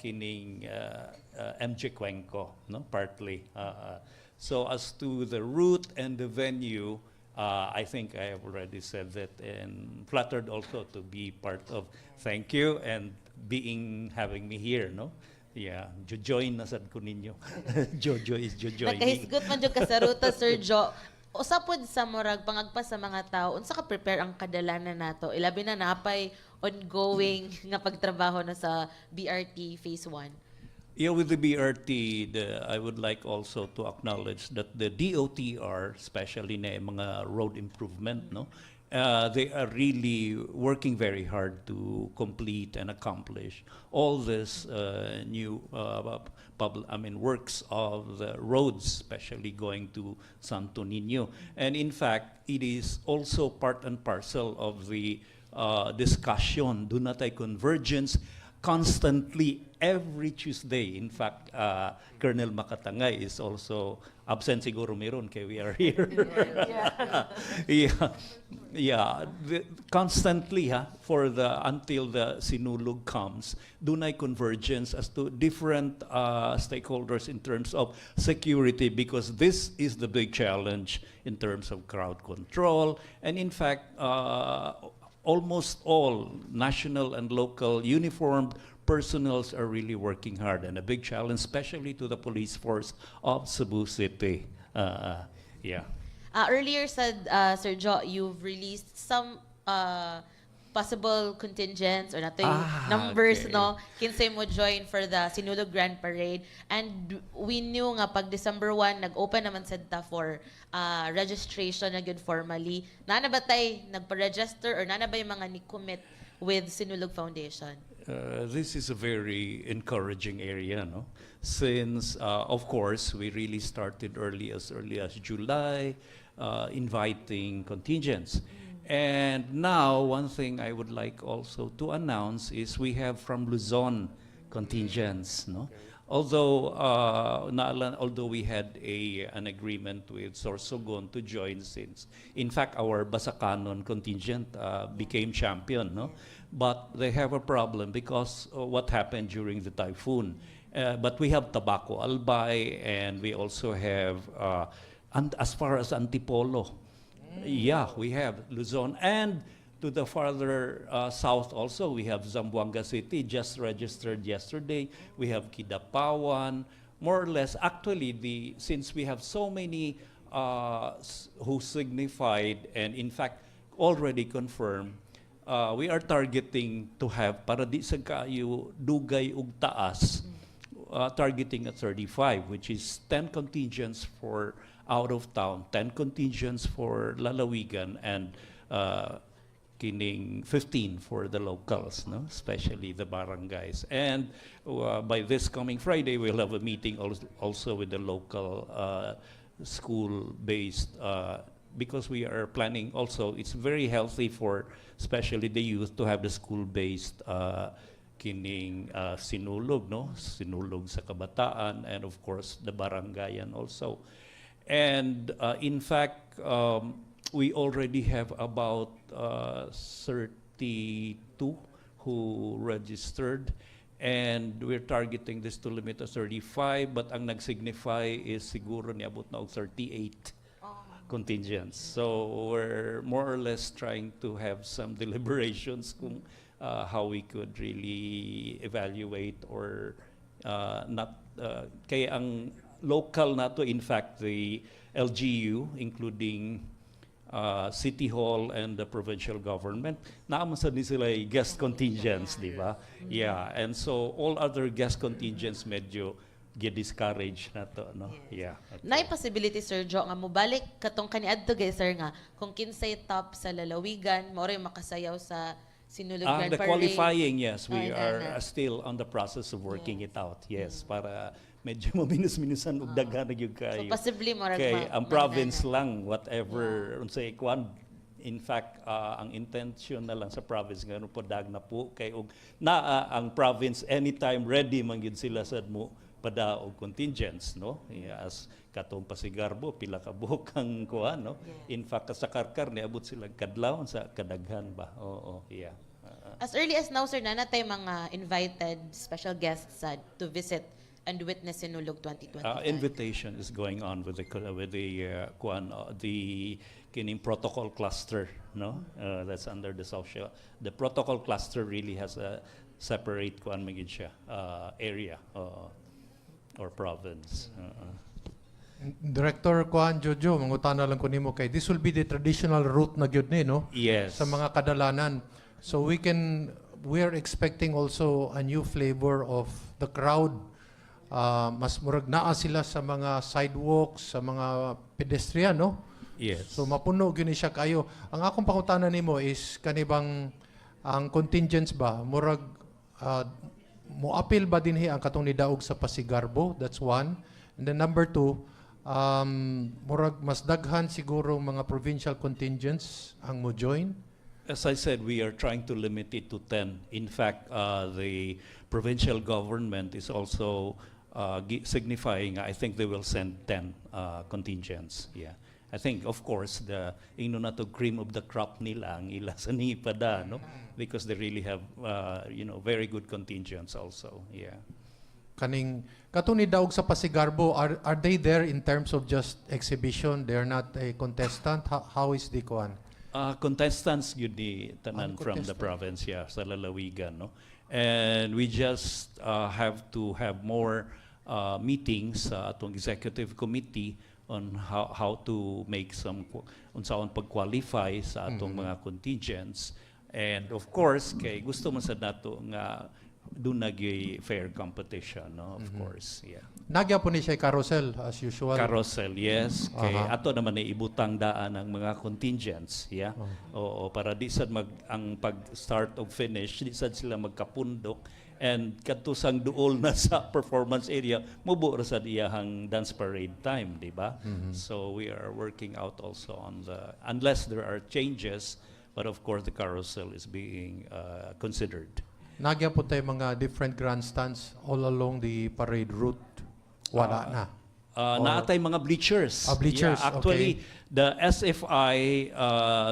kining MJ Cuenco, no, partly. So as to the route and the venue, I think I have already said that, and flattered also to be part of. Thank you and having me here, no. Yeah, join na sad ko ninyo. Jojo is joining. Nakahisgot man jud ka sa ruta, Sir Jo. Usapod sa murag pangagpas sa mga tao, unsa ka prepare ang kadalanan nato? Ilabi na napay ongoing nga pagtrabaho na sa BRT Phase 1. Yeah, with the BRT, I would like also to acknowledge that the DOTR, especially na mga road improvement, no, they are really working very hard to complete and accomplish all this new works of the roads, especially going to Santo Niño. And in fact, it is also part and parcel of the discussion. Do not convergence constantly every Tuesday. In fact, Colonel Makatangay is also absent siguro meron kay we are here. Constantly until the Sinulog comes, dunay convergence as to different stakeholders in terms of security, because this is the big challenge in terms of crowd control. And in fact, almost all national and local uniformed personnels are really working hard, and a big challenge, especially to the police force of Cebu City. Earlier said, Sir Jo, you've released some possible contingents or nato yung numbers, okay. no? Kinsay mo join for the Sinulog Grand Parade. And we knew nga pag December 1, nag-open naman sa for registration na good formally. Nana ba tayo nagpa-register or nana ba yung mga ni-commit with Sinulog Foundation? This is a very encouraging area, no? Since, of course, we really started as early as July, inviting contingents. And now, one thing I would like also to announce is we have from Luzon contingents, no? Although we had an agreement with Sorsogon to join, since, in fact, our Basakanon contingent became champion, no? But they have a problem because what happened during the typhoon. But we have Tabaco Albay, and we also have and as far as Antipolo. Yeah, we have Luzon. And to the farther south also, we have Zamboanga City, just registered yesterday. We have Kidapawan, more or less. Actually, since we have so many who signified and in fact already confirmed, we are targeting to have, para di sa kayo dugay ug taas, targeting at 35, which is 10 contingents for out of town, 10 contingents for lalawigan, and kining 15 for the locals, no? Especially the barangays. And by this coming Friday, we'll have a meeting also with the local school-based, because we are planning also, it's very healthy for especially the youth to have the school-based kining sinulog, no? Sinulog sa kabataan, and of course the barangayan also. And in fact, we already have about 32 who registered, and we're targeting this to limit to 35, but ang nag-signify is siguro niabot na og 38 contingents. So we're more or less trying to have some deliberations kung how we could really evaluate or not. Kaya ang local nato, in fact, the LGU, including City Hall and the provincial government, naman sa ni sila guest contingents, di ba? Yeah, and so all other guest contingents medyo gi-discourage na to, no? Yeah. Okay. Nay possibility, Sir Jo, nga mobalik katong kaniadto gay sir nga kung kinsay top sa lalawigan, mo rin makasayaw sa Sinulog Grand The Parade. qualifying, yes, we are na. still on the process of working it out. Yes, para medyo maminus-minusan ug daghan na gyud So kayo. possibly mo Kay ang province lang, whatever, unsay kwan, in fact, ang intention na lang sa province nga po dag na po kay og naa ang province anytime ready man gyud sila sad mo pada og contingents, no? As katong Pasigarbo pila ka buok ang kuan, no? In fact, sa Karkar niabot sila kadlaw sa kadaghan ba. Oo, yeah. As early as now, sir, nanatay mga invited special guests to visit and witness Sinulog 2025. Invitation is going on with the kining protocol cluster, no? That's under the social. The protocol cluster really has a separate kuan magid siya area or province. Director Kuan Jojo, mangutana lang ko nimo kay this will be the traditional route na gyud ni, no? Yes. Sa mga kadalanan. So we are expecting also a new flavor of the crowd. Mas murag naa sila sa mga sidewalks, sa mga pedestrian, no? Yes. So mapuno gyud ni siya kayo. Ang akong pangutana nimo is kanibang ang contingents ba murag moapil ba dinhi ang katong nidaog sa Pasigarbo? That's one. And then number two, murag mas daghan siguro mga provincial contingents ang mo join. As I said, we are trying to limit it to 10. In fact, the provincial government is also signifying, I think they will send 10 contingents. Yeah. I think, of course, the ino na to cream of the crop nila ang ila sa nipada, no? Because they really have, very good contingents also. Yeah. Kaning katong nidaog sa Pasigarbo, are they there in terms of just exhibition? They're not a contestant. How is the kuan? Contestants yun di tanan from the contestant. province, yeah, sa lalawigan, no? And we just have to have more meetings sa atong executive committee on how to make some unsaon pag-qualify sa atong mga contingents. And of course, kay gusto man sa nato nga doon nagyoy fair competition, no? Of course, yeah. Nagya po ni siya carousel as usual. Carousel, yes. Kay Aha. ato naman ay ibutang daan ang mga contingents, yeah. Oo, para di sad ang pag-start o finish, di sad sila magkapundok, and katusang duol na sa performance area, mubo ra sad iyahang dance parade time, di ba? So we are working out also on unless there are changes, but of course the carousel is being considered. Nagya po tayo mga different grandstands all along the parade route. Wala na. Naatay mga bleachers. Bleachers, Yeah, actually, okay. the SFI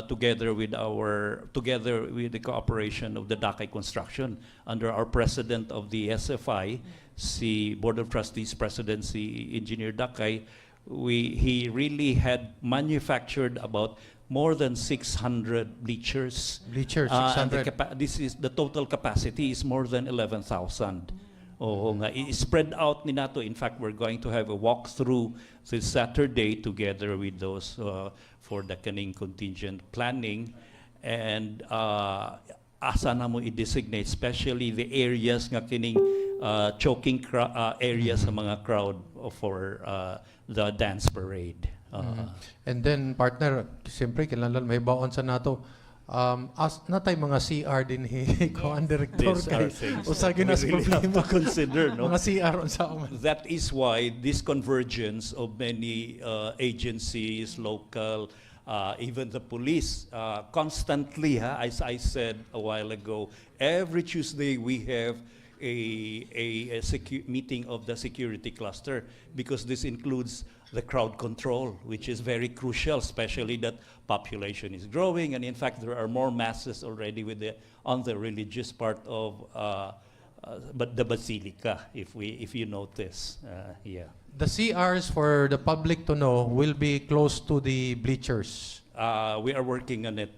together with the cooperation of the Dakay Construction under our president of the SFI, si Board of Trustees President si Engineer Dakay, he really had manufactured about more than 600 bleachers. Bleachers, And 600. this is the total capacity is more than 11,000. Oo nga, i-spread out ni nato. In fact, we're going to have a walkthrough this Saturday together with those for the kaning contingent planning. And asa na mo i-designate, especially the areas nga kining choking areas sa mga crowd for the dance parade. And then, partner, siyempre, kailangan may baon sa nato. Natay mga CR din ko ang director These are things usa we ginas really have problema to consider, no? mga CR unsa man. That is why this convergence of many agencies, local, even the police, constantly, as I said a while ago, every Tuesday we have a meeting of the security cluster, because this includes the crowd control, which is very crucial, especially that population is growing, and in fact there are more masses already on the religious part of but the basilica, if you notice. Yeah. The CRs, for the public to know, will be close to the bleachers. We are working on it,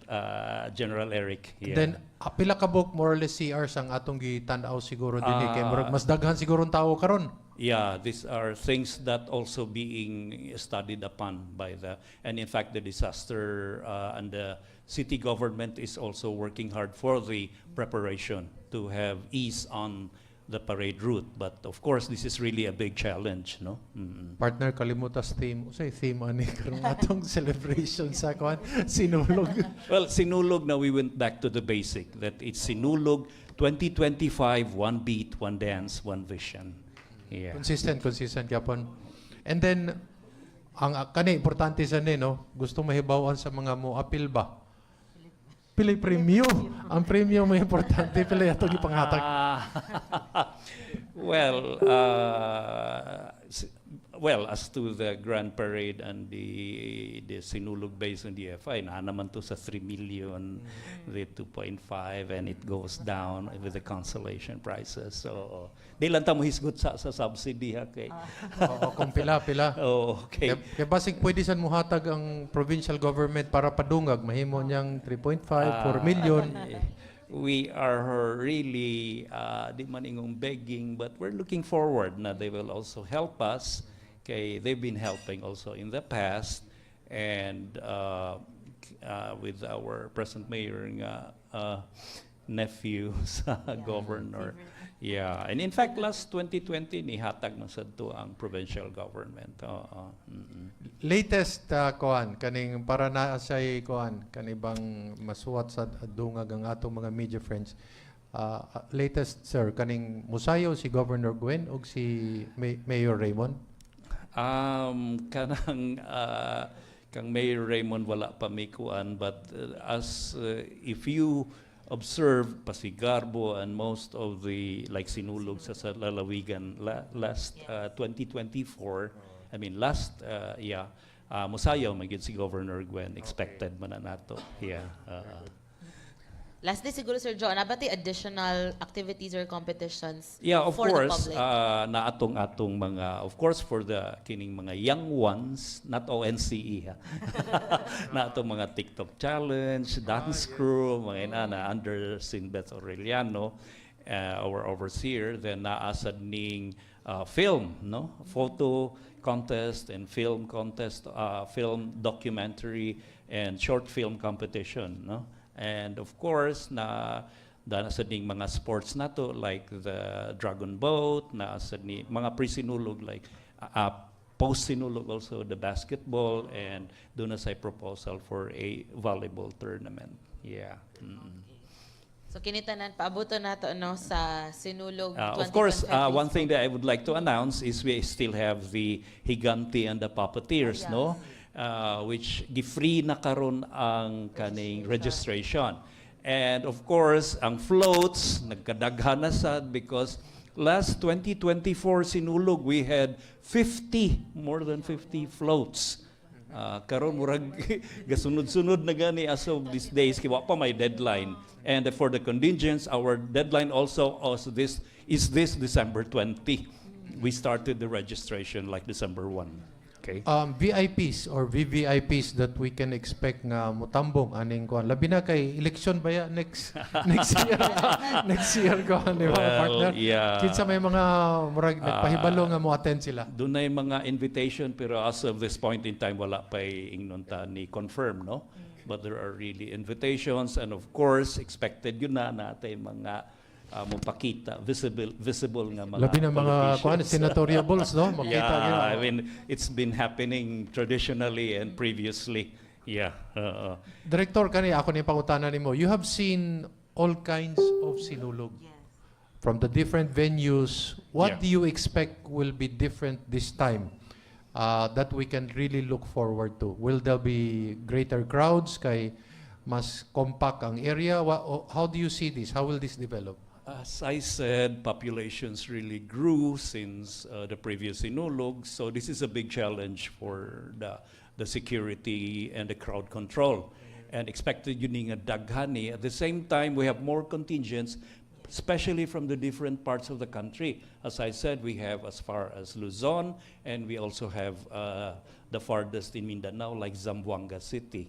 General Eric. Yeah. Then pila ka book more or less CRs ang atong gitanaw siguro dinhi kay murag mas daghan siguro ang tawo karon. Yeah, these are things that also being studied upon by and in fact the disaster and the city government is also working hard for the preparation to have ease on the parade route. But of course, this is really a big challenge, no? Partner, kalimutas theme. Usay theme ani karon atong celebration sa kwan Sinulog. Well, Sinulog, now we went back to the basic, that it's Sinulog 2025, one beat, one dance, one vision. Yeah. Consistent gyapon. And then ang kani importante sa ni, no, gusto mahibawan sa mga mo apil ba. Pilay premium. Ang premium may importante, pilay atong ipanghatag. Well, as to the Grand Parade and the Sinulog based on the FI, na naman to sa 3 million, the 2.5, and it goes down with the consolation prices. So, di lang ta mo hisgot sa subsidy, ha, kay. Kung pila. Oh, okay. Kaya basig pwede san muhatag ang provincial government para padungag, mahimo niyang 3.5, 4 million. We are really, di man ingong begging, but we're looking forward na they will also help us. Okay, they've been helping also in the past, and with our present mayor nephew sa governor. Yeah, and in fact last 2020 nihatag na sadto ang provincial government. Latest kaning para na say kanibang masuwat sa dungag ang atong mga media friends. Latest, sir, kaning musayaw si Governor Gwen ug si Mayor Raymond. Kang Mayor Raymond wala pa may kuan, but if you observe Pasigarbo and most of the like Sinulog sa lalawigan last 2024, I mean last musayaw magid si Governor Gwen, expected man na nato. Yeah. Lastly, siguro, Sir John, ba additional activities or competitions Yeah, of for course, the public? na atong mga, of course, for the kining mga young ones, not ONCE, ha? Na atong mga TikTok challenge, dance crew, mga inana, under Sinbeth Aureliano, our overseer, then naasad ning film, no? Photo contest and film contest, film documentary and short film competition, no? And of course, nasa ding mga sports nato like the Dragon Boat, nasa ni mga pre-sinulog like post-sinulog also the basketball, and doon na say proposal for a volleyball tournament. Yeah. So kinitanan paabuto nato no sa Sinulog 2025. Of course, one thing that I would like to announce is we still have the Higanti and the Puppeteers, no? Which gi-free na karon ang kaning registration. And of course, ang floats nagkadaghan na sad because last 2024 Sinulog we had more than 50 floats. Karon murag gasunod-sunod na gani as of these days kay wa pa may deadline. And for the contingents, our deadline also is this December 20. We started the registration like December 1. Okay. VIPs or VVIPs that we can expect nga mutambong aning kuan. Labi na kay election ba ya next next year next year ko ni mga partner. yeah. Kinsa may mga murag nagpahibalo nga mo attend sila. Doon ay mga invitation pero as of this point in time wala pa ingnon ta ni confirm, no? But there are really invitations and of course expected yun na natin mga mapakita visible nga mga Labi na mga kuan politicians. senatoriables no makita Yeah, gyud. I mean it's been happening traditionally and previously. Yeah. Director kani ako ni pangutana nimo. You have seen all kinds of sinulog from the different venues. What Yeah. do you expect will be different this time? That we can really look forward to. Will there be greater crowds kay mas compact ang area? How do you see this? How will this develop? As I said, populations really grew since the previous Sinulog, so this is a big challenge for the security and the crowd control. And expected yun nga daghani. At the same time, we have more contingents, especially from the different parts of the country. As I said, we have as far as Luzon, and we also have the farthest in Mindanao, like Zamboanga City.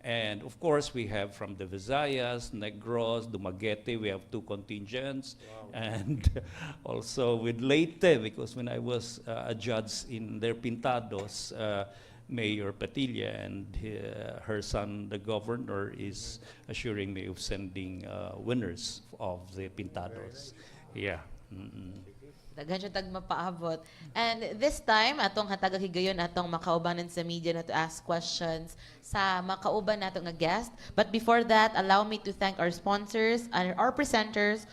And of course, we have from the Visayas, Negros, Dumaguete, we have 2 contingents. And also with Leyte, because when I was a judge in their Pintados, Mayor Patilla and her son, the governor, is assuring me of sending winners of the Pintados. Yeah. Daghan siya tag mapaabot. And this time, atong hatagahigayon atong makaubanan sa media na to ask questions sa makauban nato nga guest. But before that, allow me to thank our sponsors and our presenters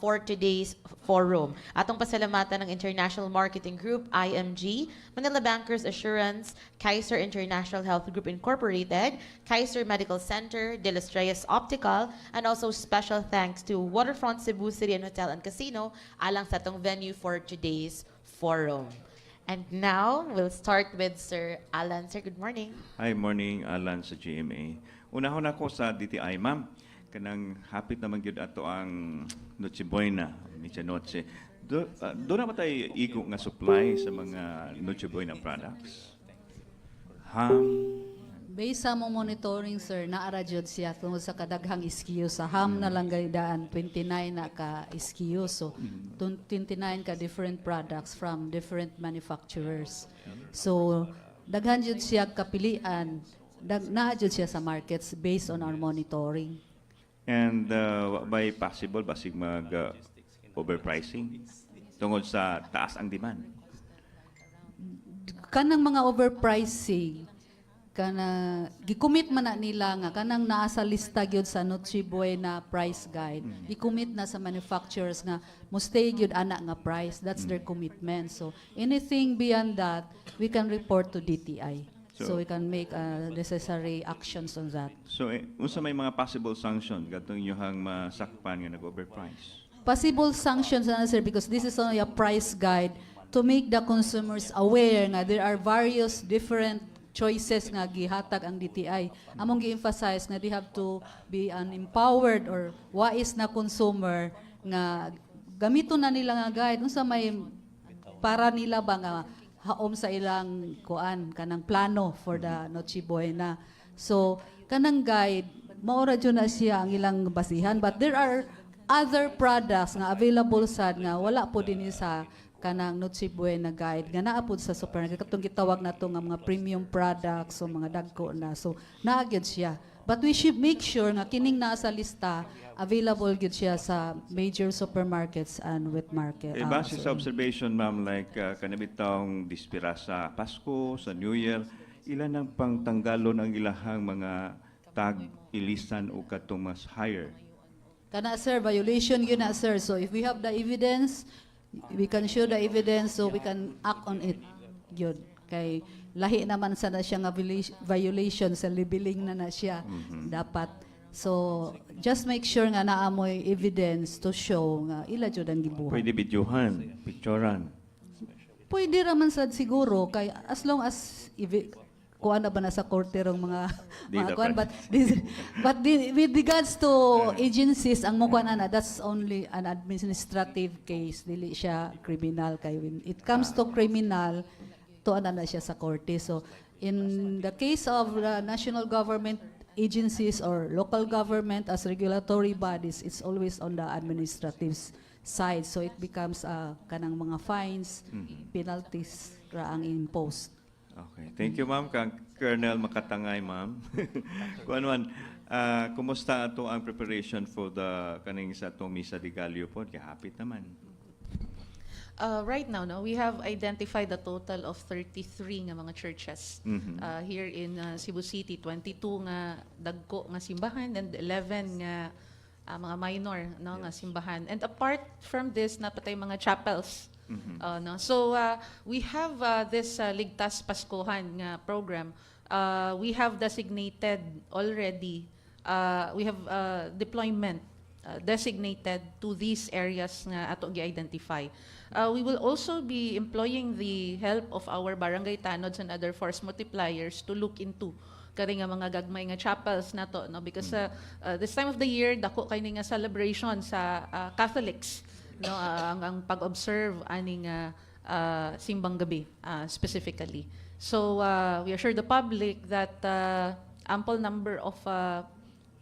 for today's forum. Atong pasalamatan ng International Marketing Group, IMG, Manila Bankers Assurance, Kaiser International Health Group Incorporated, Kaiser Medical Center, Reyes Optical, and also special thanks to Waterfront Cebu City and Hotel and Casino alang sa atong venue for today's forum. And now, we'll start with Sir Alan. Sir, good morning. Hi, morning, Alan sa GMA. Unahon ako sa DTI, ma'am. Kanang hapit naman gyud ato ang Noche Buena, Media Noche. Do na ba tayo igo nga supply sa mga Noche Buena products? Ham, Based sa mong monitoring, sir, naara jud siya tungod sa kadaghang SKU. Sa ham na lang gaydaan, 29 na ka SKU. So, 29 ka different products from different manufacturers. So, daghan jud siya kapilian. Naa jud siya sa markets based on our monitoring. and by possible basig mag overpricing tungod sa taas ang demand. Kanang mga overpricing, gikumit man na nila nga kanang naa sa lista gyud sa Noche Buena price guide. Gikumit na sa manufacturers nga mo stay gyud ana nga price. That's their commitment. So anything beyond that, we can report to DTI. So we can make necessary actions on that. So unsa may mga possible sanction katong inyong masakpan nga nag-overprice? Possible sanctions na sir, because this is only a price guide to make the consumers aware nga there are various different choices nga gihatag ang DTI. Among gi-emphasize nga they have to be an empowered or wise na consumer nga gamiton na nila nga guide unsa may para nila ba nga haom sa ilang kuan kanang plano for the Noche Buena. So kanang guide maora jud na siya ang ilang basihan, but there are other products nga available sad nga wala po din sa kanang Noche Buena guide nga naa pod sa supermarket katong gitawag nato nga mga premium products o mga dagko na. So naa gyud siya. But we should make sure nga kining naa sa lista available gyud siya sa major supermarkets and wet market. Base sa observation, ma'am, like kanabitang dispira sa Pasko, sa New Year, ilan ang pangtanggalon ang ilahang mga tag-ilisan o katong mas higher? Kana sir, violation yun na sir. So if we have the evidence, we can show the evidence so we can act on it. Yun. Kay lahi naman sana siya nga violation sa libiling na siya. Dapat. So just make sure nga naamoy evidence to show nga ila jud ang gibuhat. Pwede videohan, picturean. Pwede raman sad siguro kay as long as kuan na ba na sa korte rong mga kuan, but with regards to agencies ang mo kuan na that's only an administrative case, dili siya criminal kay when it comes to criminal tuan na siya sa korte. So in the case of national government agencies or local government as regulatory bodies, it's always on the administrative side. So it becomes kanang mga fines, penalties ra ang imposed. Okay. Thank you, ma'am. Kang Colonel Makatangay, ma'am. Kuan man, kumusta ato ang preparation for the kaning sa atong Misa de Gallo po? Kahapit naman. Right now, no, we have identified a total of 33 nga mga churches here in Cebu City. 22 nga dagko nga simbahan and 11 nga mga minor no nga simbahan. And apart from this, napatay mga chapels. No? So we have this Ligtas Paskuhan nga program. We have designated already. We have deployment designated to these areas nga ato gi-identify. We will also be employing the help of our barangay tanods and other force multipliers to look into kani nga mga gagmay nga chapels nato, no, because this time of the year dako kay nga celebration sa Catholics, no, ang pag-observe ani nga simbang gabi specifically. So we assure the public that ample number of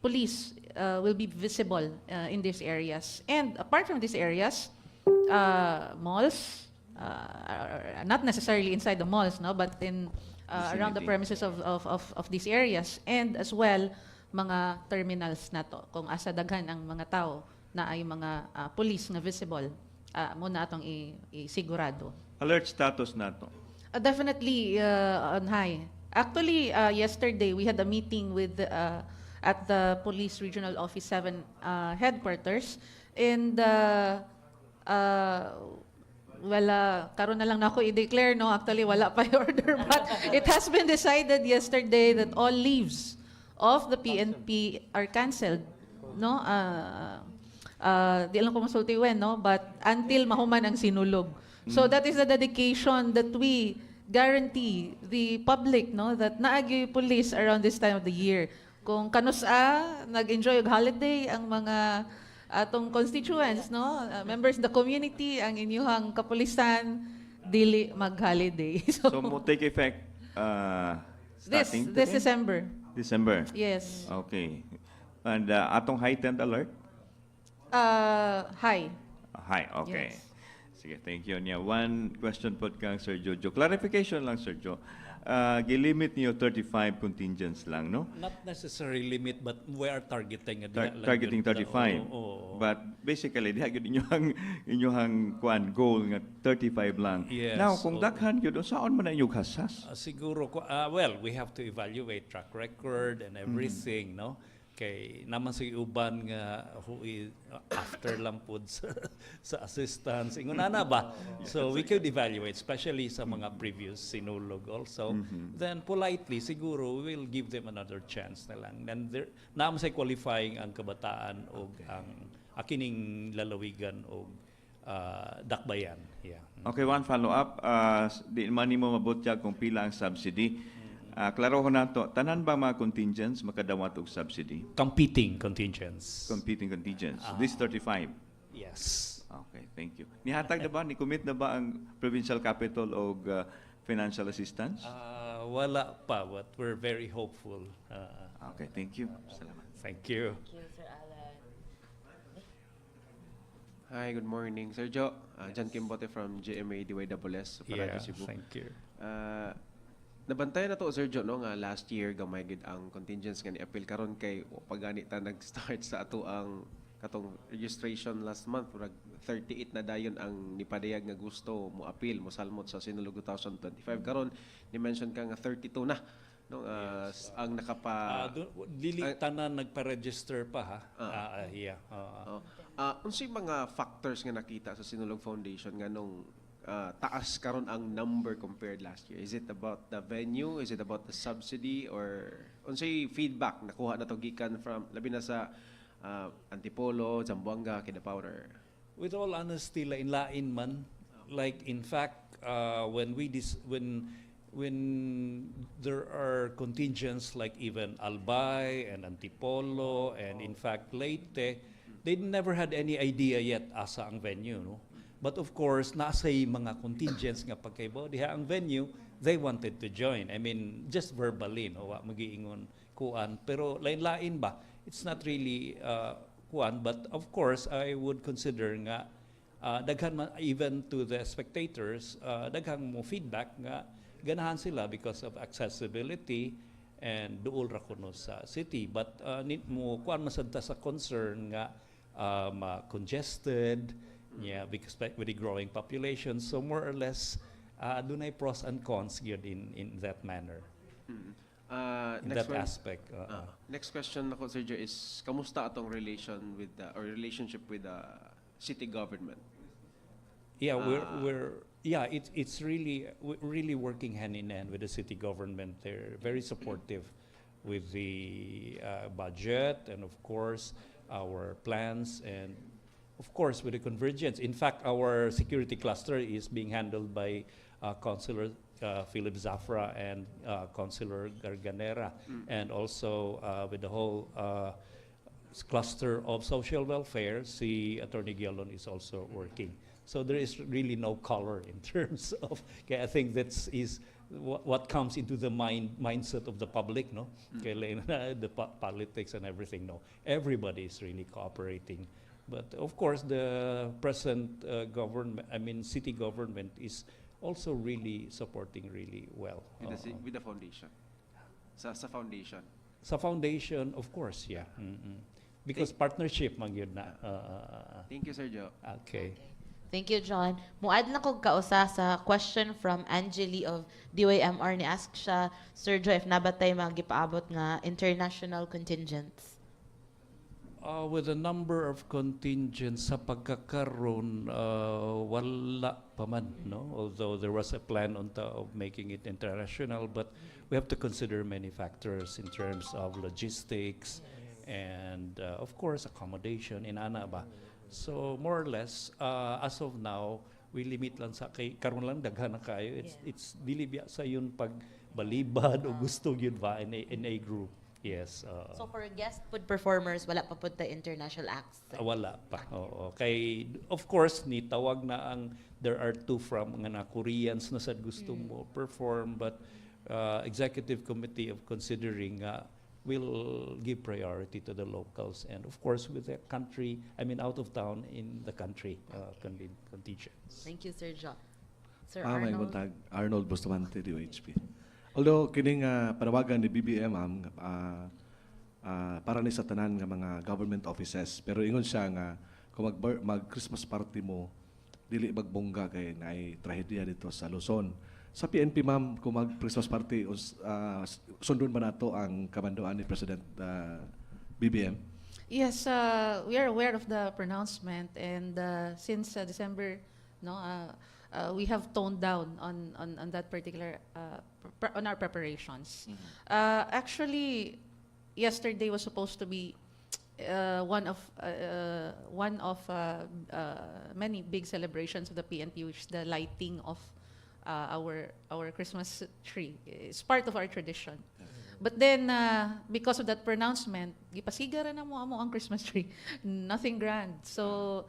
police will be visible in these areas. And apart from these areas, malls, not necessarily inside the malls, no, but in around the premises of these areas, and as well mga terminals nato kung asa daghan ang mga tao na ay mga police nga visible, muna atong isigurado. Alert status nato. Definitely on high. Actually, yesterday we had a meeting with at the Police Regional Office 7 headquarters, and wala, karon na lang na ako i-declare, no? Actually, wala pa yung order, but it has been decided yesterday that all leaves of the PNP are cancelled, no? Di alam ko masulti when, no? But until mahuman ang sinulog. So that is the dedication that we guarantee the public, no? That naagi police around this time of the year. Kung kanusa, nag-enjoy og holiday ang mga atong constituents, no, members of the community, ang inyuhang kapulisan dili mag-holiday. So mo take effect starting this today? December. December. Yes. Okay. And atong heightened alert? High. Hi, okay. Yes. Sige, thank you. Nya one question po kang Sir Jojo. Clarification lang, Sir Jo. Gilimit niyo 35 contingents lang, no? Not necessarily limit, but we are targeting. Targeting 35. But basically, diha gyud inyong kuan goal nga 35 lang. Yes, Now, kung daghan gyud, saan man na inyong hasas? Siguro, well, we have to evaluate track record and everything, no? Kay naman sa uban nga who is after lang pod sa assistance inguna na ba, so we could evaluate especially sa mga previous sinulog also. Then politely siguro we will give them another chance na lang, then there naman sa qualifying ang kabataan o ang akining lalawigan o dakbayan. Yeah. Okay, one follow-up. Di man mo mabutya kung pila ang subsidy. Klaro ko na to, tanan ba mga contingents makadawat og subsidy? Competing contingents. Competing contingents. This 35. Yes. Okay, thank you. Nihatag na ba, ni-commit na ba ang provincial capital og financial assistance? Wala pa, but we're very hopeful. Okay, thank you. Salamat. Thank you. Thank you, Sir Alan. Hi, good morning. Sir Jo, John Kimbote from GMA DYSS, Suralta, Yeah, Cebu. thank you. Nabantayan na to, Sir Jo, no, nga last year gamay gid ang contingents nga ni-appeal karon kay pagani ta nag-start sa ato ang katong registration last month, murag 38 na dayon ang nipadayag nga gusto mo appeal mo salmot sa Sinulog 2025 karon ni mention ka nga 32 na, no, Yes. ang nakapa Dili tanan nagpa-register pa ha. Yeah. unsay mga factors nga nakita sa Sinulog Foundation nga nung taas karon ang number compared last year? Is it about the venue? Is it about the subsidy? Or unsay feedback nakuha na to gikan from labi na sa Antipolo, Zamboanga, Kidapaw? With all honesty, lain-lain man. Like in fact, when there are contingents like even Albay and Antipolo and in fact Leyte, they never had any idea yet asa ang venue, no? But of course, nasa'y mga contingents nga pagkaibaw diha ang venue, they wanted to join. I mean, just verbally, no, wa magiingon kuan. Pero lain-lain ba? It's not really kuan, but of course, I would consider nga daghan man, even to the spectators, daghang mo feedback nga ganahan sila because of accessibility and duol ra kuno sa city. But mo kuan masabta sa concern nga congested, yeah, because with the growing population. So more or less, dunay pros and cons gyud in that manner, in that aspect. Next question ako, Sir Joe, is kamusta atong relation with the, or relationship with the city government? Yeah, it's really we're really working hand in hand with the city government. They're very supportive with the budget and of course our plans and of course with the convergence. In fact, our security cluster is being handled by Councilor Philip Zafra and Councilor Garganera, and also with the whole cluster of social welfare, si Attorney Gialon is also working. So there is really no color in terms of, okay, I think that's is what comes into the mindset of the public, no? Okay, the politics and everything, no. Everybody is really cooperating. But of course, the present government, I mean, city government is also really supporting really well. With the foundation? Sa foundation? Sa foundation, of course, yeah. Because partnership, magyud na. Thank you, Sir Joe. Okay. Thank you, John. Muad na kog kausa sa question from Angeli of DYMR. Ni-ask siya, Sir Joe, if nabatay magipaabot nga international contingents? With the number of contingents sa pagkakaroon, wala pa man, no? Although there was a plan of making it international, but we have to consider many factors in terms of logistics and, of course, accommodation in ana ba. So more or less, as of now, we limit lang sa kay karon lang daghan na kayo. It's dili biya sa yun pag balibad o gusto yun ba in a group. Yes. So for guest food performers, wala pa pud ta international acts? Wala pa. Oo. Kay of course ni tawag na ang there are two from nga na Koreans na sad gusto mo perform, but executive committee of considering will give priority to the locals and of course with the country, I mean out of town in the country contingents. Thank you, Sir John. Sir May Arnold. buntag, Arnold Bustamante, DOHP. Although kining panawagan ni BBM para ni sa tanan nga mga government offices, pero ingon siya nga kung mag Christmas party mo dili magbongga kay naay trahedya dito sa Luzon. Sa PNP, ma'am, kung mag-Christmas party, sundon ba nato ang kamandoan ni President BBM? Yes, we are aware of the pronouncement, and since December, no, we have toned down on that particular on our preparations. Actually, yesterday was supposed to be one of many big celebrations of the PNP, which is the lighting of our Christmas tree. It's part of our tradition. But then, because of that pronouncement, gipasigara na mo ang Christmas tree. Nothing grand. So,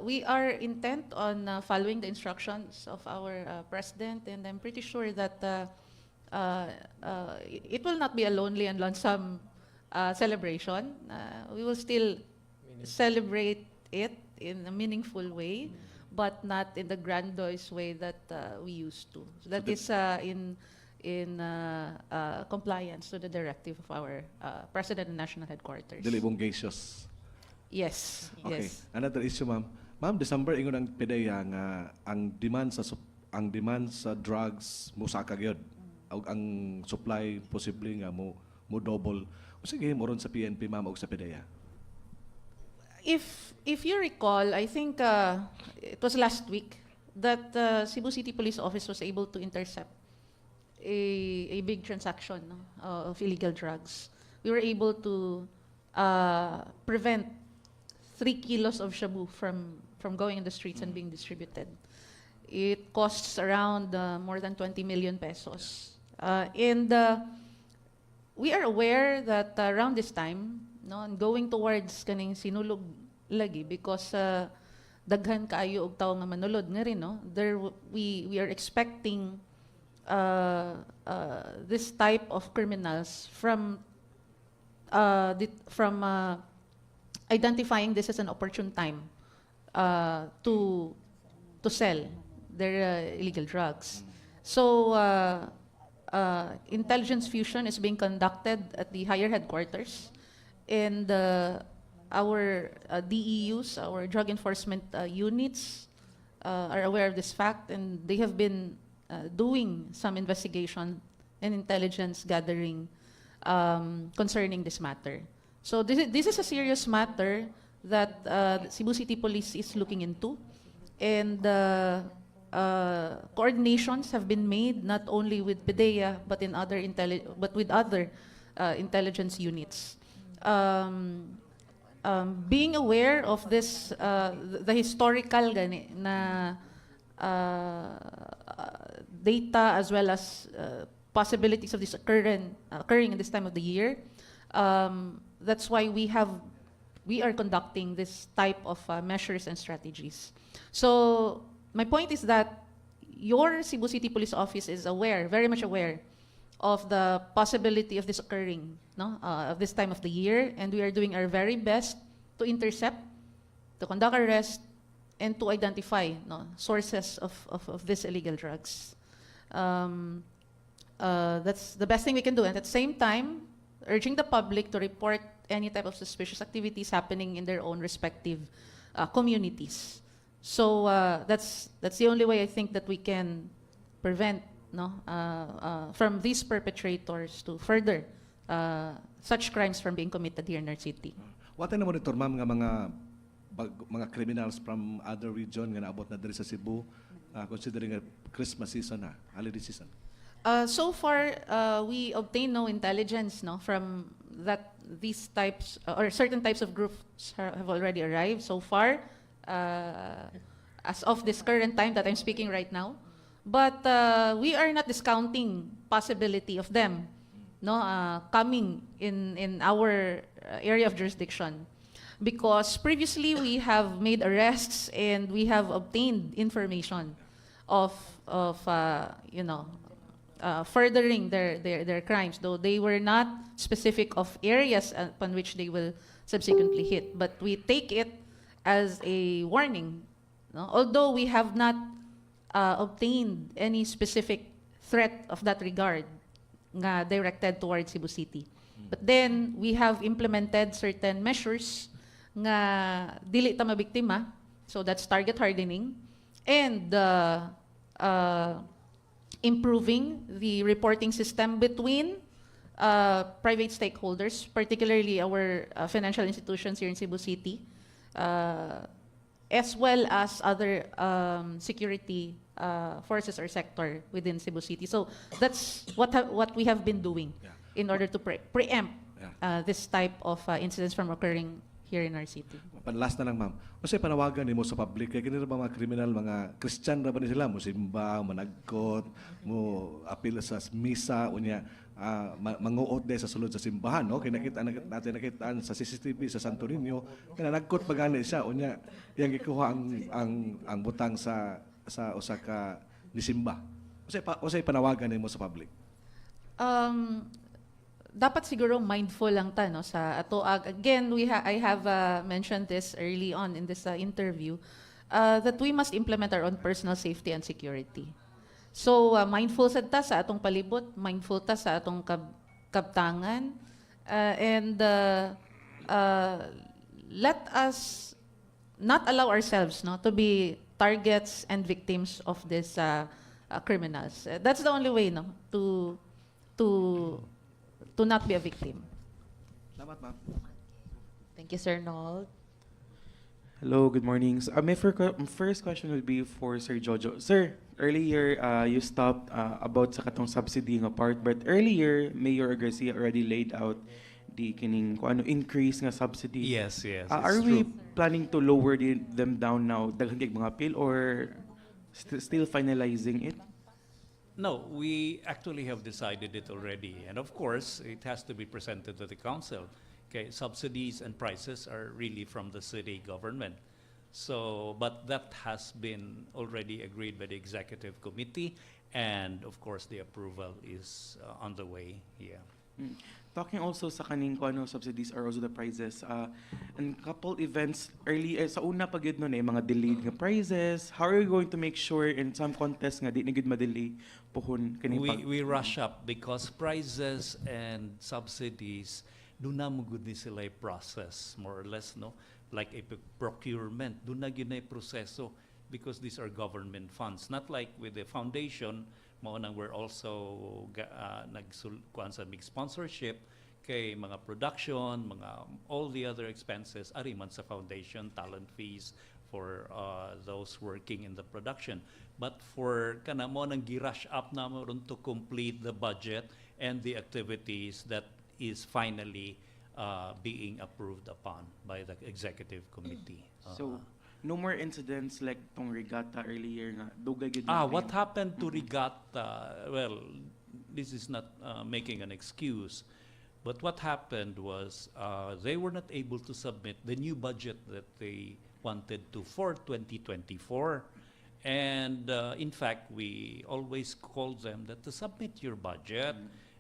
we are intent on following the instructions of our president, and I'm pretty sure that it will not be a lonely and lonesome celebration. We will still celebrate it in a meaningful way, but not in the grandiose way that we used to. So that is in compliance to the directive of our President and National Headquarters. Dili bongacious. Yes. Okay. Yes. Another issue, ma'am. Ma'am, December ingon ang PDEA nga ang demand sa drugs mo sa kagyod. Ang supply posible nga mo double. O sige moron sa PNP, ma'am, o sa PDEA. If you recall, I think it was last week that Cebu City Police Office was able to intercept a big transaction of illegal drugs. We were able to prevent 3 kilos of shabu from going in the streets and being distributed. It costs around more than 20 million pesos. And we are aware that around this time, no, and going towards kaning Sinulog lagi, because daghan kaayo og tawo nga manulod nga rin, no? We are expecting this type of criminals from identifying this as an opportune time to sell their illegal drugs. So intelligence fusion is being conducted at the higher headquarters, and our DEUs, our drug enforcement units, are aware of this fact, and they have been doing some investigation and intelligence gathering concerning this matter. So this is a serious matter that Cebu City Police is looking into, and coordinations have been made not only with PDEA but with other intelligence units. Being aware of this, the historical gani na data as well as possibilities of this occurring in this time of the year, that's why we are conducting this type of measures and strategies. So my point is that your Cebu City Police Office is aware, very much aware, of the possibility of this occurring, no, of this time of the year, and we are doing our very best to intercept, to conduct arrest, and to identify, no, sources of these illegal drugs. That's the best thing we can do, and at the same time, urging the public to report any type of suspicious activities happening in their own respective communities. So that's the only way I think that we can prevent, no, from these perpetrators to further such crimes from being committed here in our city. What na monitor ma'am nga mga criminals from other region nga naabot na diri sa Cebu, considering a Christmas season na, holiday season? So far, we obtain no intelligence, no, from that these types or certain types of groups have already arrived so far, as of this current time that I'm speaking right now. But we are not discounting possibility of them, no, coming in our area of jurisdiction, because previously we have made arrests and we have obtained information of you know, furthering their crimes, though they were not specific of areas upon which they will subsequently hit. But we take it as a warning, no? Although we have not obtained any specific threat of that regard nga directed towards Cebu City. But then we have implemented certain measures nga dili ta mabiktima, so that's target hardening, and improving the reporting system between private stakeholders, particularly our financial institutions here in Cebu City, as well as other security forces or sector within Cebu City. So that's what we have been doing in order to preempt this type of incidents from occurring here in our city. Last na lang ma'am, kasi panawagan nimo sa public, kaya kinira ba mga criminal, mga Christian ra ba ni sila, mo simba, managkot, mo apil sa misa, unya manguot din sa sulod sa simbahan, no? Kaya natin nakitaan sa CCTV sa Santo Niño, kaya nagkot pagani siya, unya yang gikuha ang butang sa usa ka nisimba. Usay panawagan nimo sa public. Dapat siguro mindful lang ta, no, sa ato. Again, I have mentioned this early on in this interview, that we must implement our own personal safety and security. So mindful sad ta sa atong palibot, mindful ta sa atong kabtangan, and let us not allow ourselves, no, to be targets and victims of these criminals. That's the only way, no, to not be a victim. Salamat ma'am. Thank you, Sir Nold. Hello, good morning. So, my first question would be for Sir Jojo. Sir, earlier you stopped about sa katong subsidy nga part, but earlier Mayor Garcia already laid out the kining kung ano increase nga subsidy. Yes, yes. Are it's we true. planning to lower them down now daghan kay mga appeal, or still finalizing it? No, we actually have decided it already. And of course, it has to be presented to the council. Okay, subsidies and prices are really from the city government. So, but that has been already agreed by the executive committee, and of course the approval is on the way. Yeah. Talking also sa kaning kung ano subsidies or also the prizes, and couple events early, sa una pag yun nun mga delayed nga prizes, how are you going to make sure in some contests nga di na gid ma-delay pohon kaning We rush up because prizes and subsidies do na mo gud ni sila process more or less, no, like a procurement do na gyud na proseso because these are government funds, not like with the foundation mao nang we're also nagkuan sa big sponsorship kay mga production, mga all the other expenses ari man sa foundation, talent fees for those working in the production. But for kana mo nang girush up na mo ron to complete the budget and the activities that is finally being approved upon by the executive committee. So no more incidents like tong regatta earlier nga dugay gid What happened to regatta? Well, this is not making an excuse, but what happened was they were not able to submit the new budget that they wanted to for 2024. And in fact, we always call them that to submit your budget.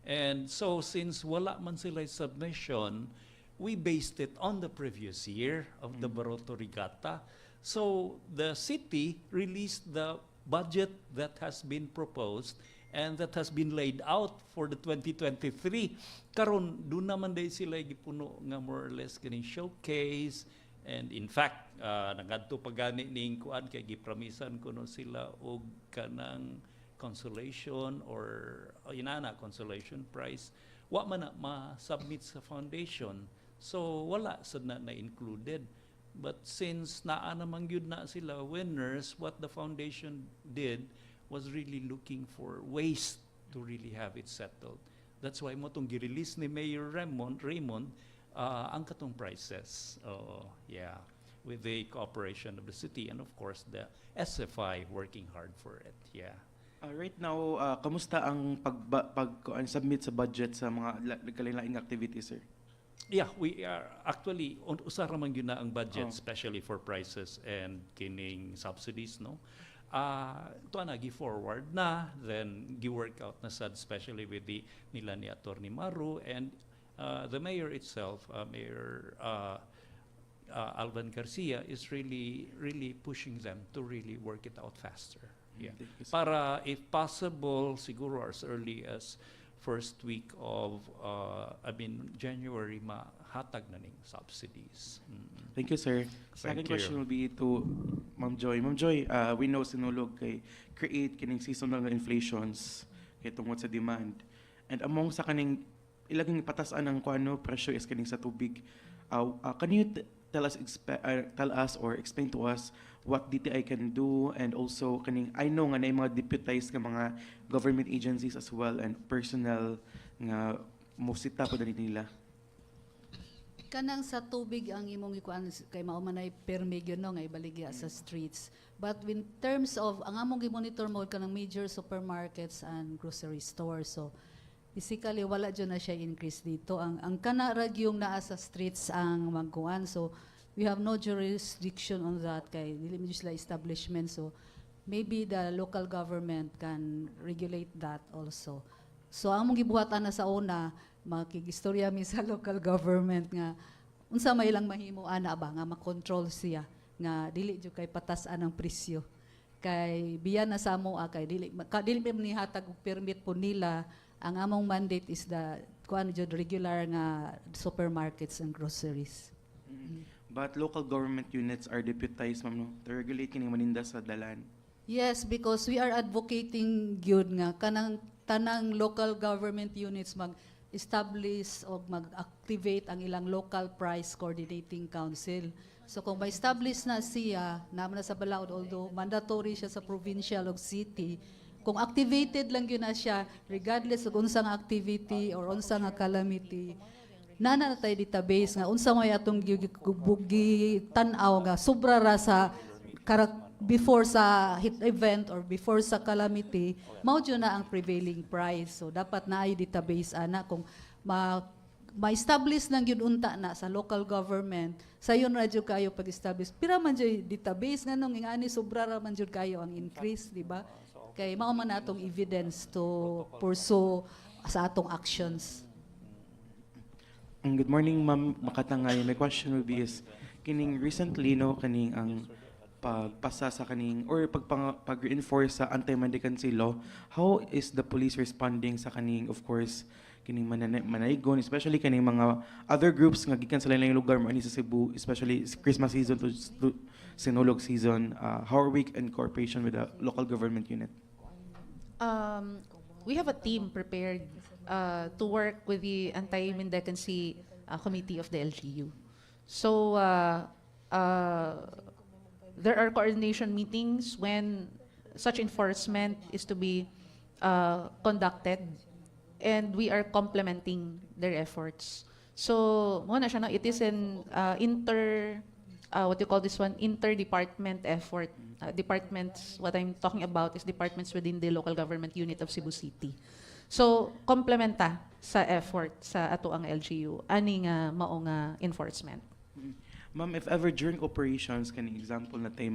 And so since wala man sila submission, we based it on the previous year of the Baroto Regatta. So the city released the budget that has been proposed and that has been laid out for the 2023. Karon doon naman day sila gipuno nga more or less kining showcase, and in fact nagadto pagani ning kuan kay gipromisan kuno sila og kanang consolation or inana consolation prize wa man na ma-submit sa foundation, so wala sad na included. But since naa naman gyud na sila winners, what the foundation did was really looking for ways to really have it settled. That's why mo tong gi-release ni Mayor Raymond ang katong prizes. Yeah, with the cooperation of the city and of course the SFI working hard for it. Yeah. Right now, kamusta ang submit sa budget sa mga kalain-laing activities, sir? Yeah, we are actually usa ra man gyud na ang budget, especially for prices and kining subsidies, no. Ito na gi-forward na, then gi-work out na sad, especially with the nila ni Attorney Maru and the mayor itself, Mayor Alvan Garcia is really pushing them to really work it out faster. Yeah. Para if possible siguro as early as first week of January mahatag na ning subsidies. Thank you, sir. Second question will be to Ma'am Joy. Ma'am Joy, we know Sinulog kay create kining seasonal inflations kay tungod sa demand. And among sa kaning ilaging patasan ang kuano presyo is kining sa tubig. Can you tell us or explain to us what DTI can do, and also kaning I know nga na mga deputized nga mga government agencies as well and personnel nga musita po nila. Kanang sa tubig ang imong ikuan kay mao man ay permig yun no nga ibaligya sa streets. But in terms of ang among gi-monitor mo kanang major supermarkets and grocery stores, so basically wala dyan na siya increase dito. Ang kana rag yung naa sa streets ang magkuan, so we have no jurisdiction on that kay dili mo sila establishment, so maybe the local government can regulate that also. So ang mong gibuhatan na sa una, makigistorya mi sa local government nga unsa may ilang mahimo ana ba nga makontrol siya nga dili jud kay patasan ang presyo. Kay biyan na sa amo kay dili pa ni hatag og permit po nila. Ang among mandate is the kuan jud regular nga supermarkets and groceries. But local government units are deputized, ma'am, no, to regulate kining maninda sa dalan. Yes, because we are advocating gyud nga kanang tanang local government units mag-establish o mag-activate ang ilang local price coordinating council. So kung ma-establish na siya, naman na sa balaod, although mandatory siya sa provincial o city, kung activated lang yun na siya, regardless of unsang activity or unsang calamity, nana na tayo database nga unsa may atong tan-aw nga sobra ra sa before sa hit event or before sa calamity, mao jud na ang prevailing price. So dapat na ay database ana kung ma-establish lang yun unta na sa local government, sayon na jud kayo pag-establish. Pira man jud database nga nung ingani sobra ra man jud kayo ang increase, di ba? Kay mao man atong evidence to pursue sa atong actions. Good morning, Ma'am Makatangay. My question will be is, kining recently, no, kaning ang pagpasa sa kaning, or pag-reinforce sa anti-mendicancy law, how is the police responding sa kaning, of course, kining manaygon, especially kaning mga other groups nga gikan sa lain-laing lugar mo ani sa Cebu, especially Christmas season to Sinulog season. How are we in cooperation with the local government unit? We have a team prepared to work with the anti-mendicancy committee of the LGU. So there are coordination meetings when such enforcement is to be conducted, and we are complementing their efforts. So, muna siya, no? It is an what you call this one, interdepartment effort. Departments, what I'm talking about is departments within the local government unit of Cebu City. So, komplementa sa effort sa ato ang LGU, ani nga mao nga enforcement. Ma'am, if ever during operations, kaning example na tayo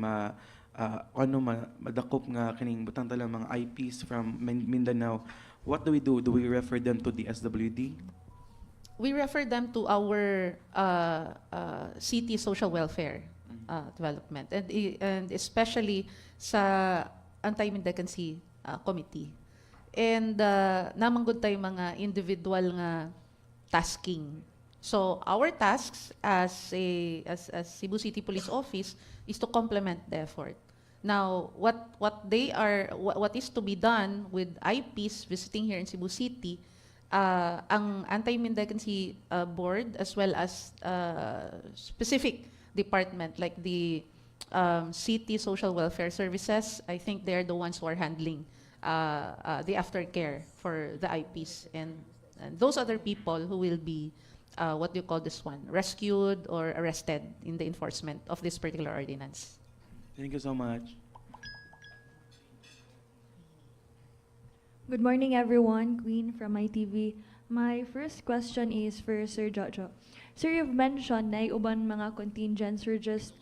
madakop nga kaning butang talang mga IPs from Mindanao, what do we do? Do we refer them to the SWD? We refer them to our city social welfare development, and especially sa anti-mendicancy committee. And namanggod tayo mga individual nga tasking. So our tasks as Cebu City Police Office is to complement the effort. Now, what is to be done with IPs visiting here in Cebu City, ang anti-mendicancy board as well as specific department like the city social welfare services, I think they're the ones who are handling the aftercare for the IPs, and those other people who will be what do you call this one, rescued or arrested in the enforcement of this particular ordinance. Thank you so much. Good morning, everyone. Queen from ITV. My first question is for Sir Jojo. Sir, you've mentioned na uban mga contingents who just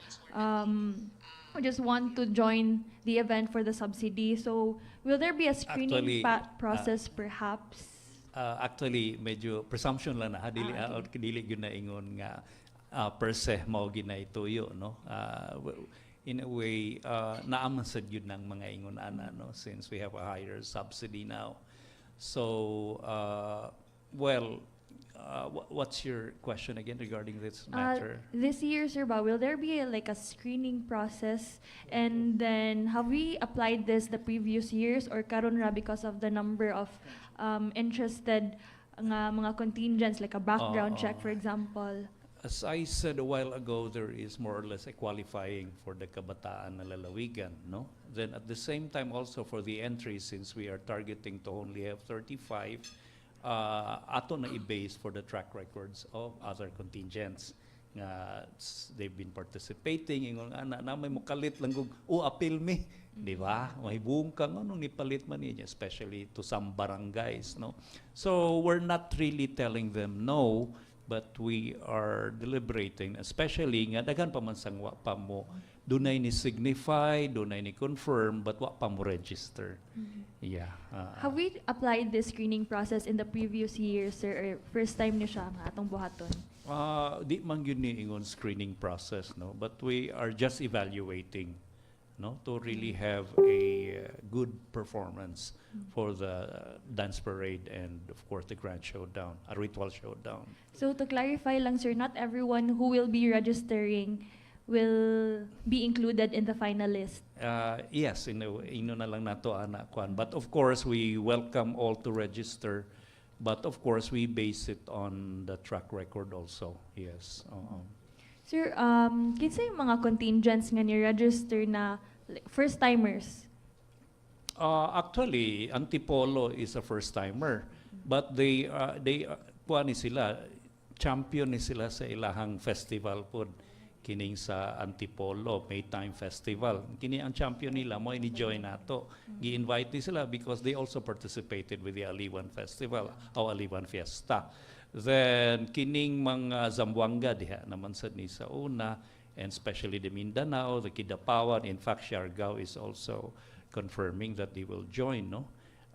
want to join the event for the subsidy. So, will there be a screening process, perhaps? Actually, medyo presumption lang na dili gyud na ingon nga per se mao ginaytuyo, no. In a way, naaman sad yun ng mga ingon ana, no, since we have a higher subsidy now. So, what's your question again regarding this matter? This year, Sir Ba, will there be like a screening process? And then, have we applied this the previous years, or karon ra because of the number of interested nga mga contingents, like a background check, for example? As I said a while ago, there is more or less a qualifying for the kabataan na lalawigan, no? Then at the same time also for the entry, since we are targeting to only have 35, ato na i-base for the track records of other contingents. They've been participating, ingon na may mukalit lang kung appeal me, di ba? May buong kang anong nipalit man niya, especially to some barangays, no? So we're not really telling them no, but we are deliberating, especially nga daghan pa man sang wa pa mo dunay ni signify, dunay ni confirm, but wa pa mo register. Yeah. Have we applied this screening process in the previous years, sir, or first time niyo siya nga atong buhaton? Di man yun ni ingon screening process, no, but we are just evaluating, no, to really have a good performance for the dance parade and of course the grand showdown, a ritual showdown. So to clarify lang, sir, not everyone who will be registering will be included in the final list? Yes, ino na lang nato ana kwan. But of course we welcome all to register, but of course we base it on the track record also. Yes. Sir, kinsa yung mga contingents nga ni-register na first-timers? Actually, Antipolo is a first-timer, but they kuha ni sila, champion ni sila sa ilahang festival po, kining sa Antipolo, Maytime Festival. Kini ang champion nila, mo ini-join nato. Gi-invite ni sila because they also participated with the Aliwan Festival, o Aliwan Fiesta. Then kining mga Zamboanga diha naman sad ni sa una, and especially the Mindanao, the Kidapawan, in fact Siargao is also confirming that they will join, no?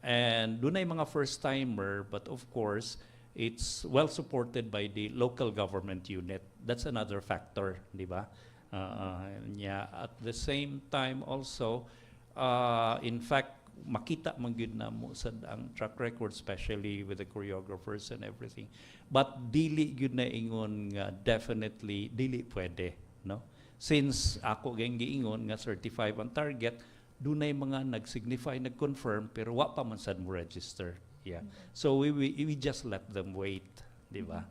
And dunay mga first timer, but of course it's well supported by the local government unit. That's another factor, di ba? Yeah. At the same time also, in fact, makita man gyud na mo sa ang track record, especially with the choreographers and everything. But dili gyud na ingon nga definitely dili pwede, no? Since ako gayong giingon nga 35 ang target, dunay mga nag-signify, nag-confirm, pero wa pa man sad mo register. Yeah. So we just let them wait, di ba?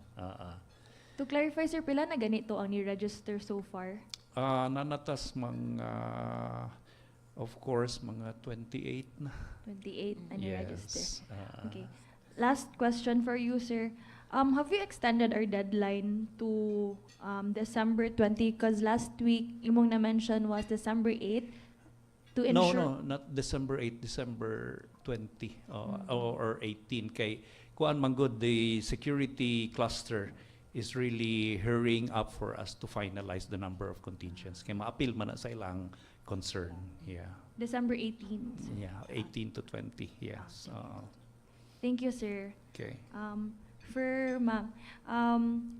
To clarify, sir, pila na ganito ang ni-register so far? Nanatas mga, of course, mga 28 na. 28 na ni-register. Yes. Okay. Last question for you, sir. Have you extended our deadline to December 20? Because last week, imong na-mention was December 8 to ensure... No, not December 8, December 20 or 18. Kay kuan man good, the security cluster is really hurrying up for us to finalize the number of contingents. Kay ma-appeal man na sa ilang concern. Yeah. December 18. Yeah, 18 to 20. Yes. Thank you, sir. Okay. For ma'am,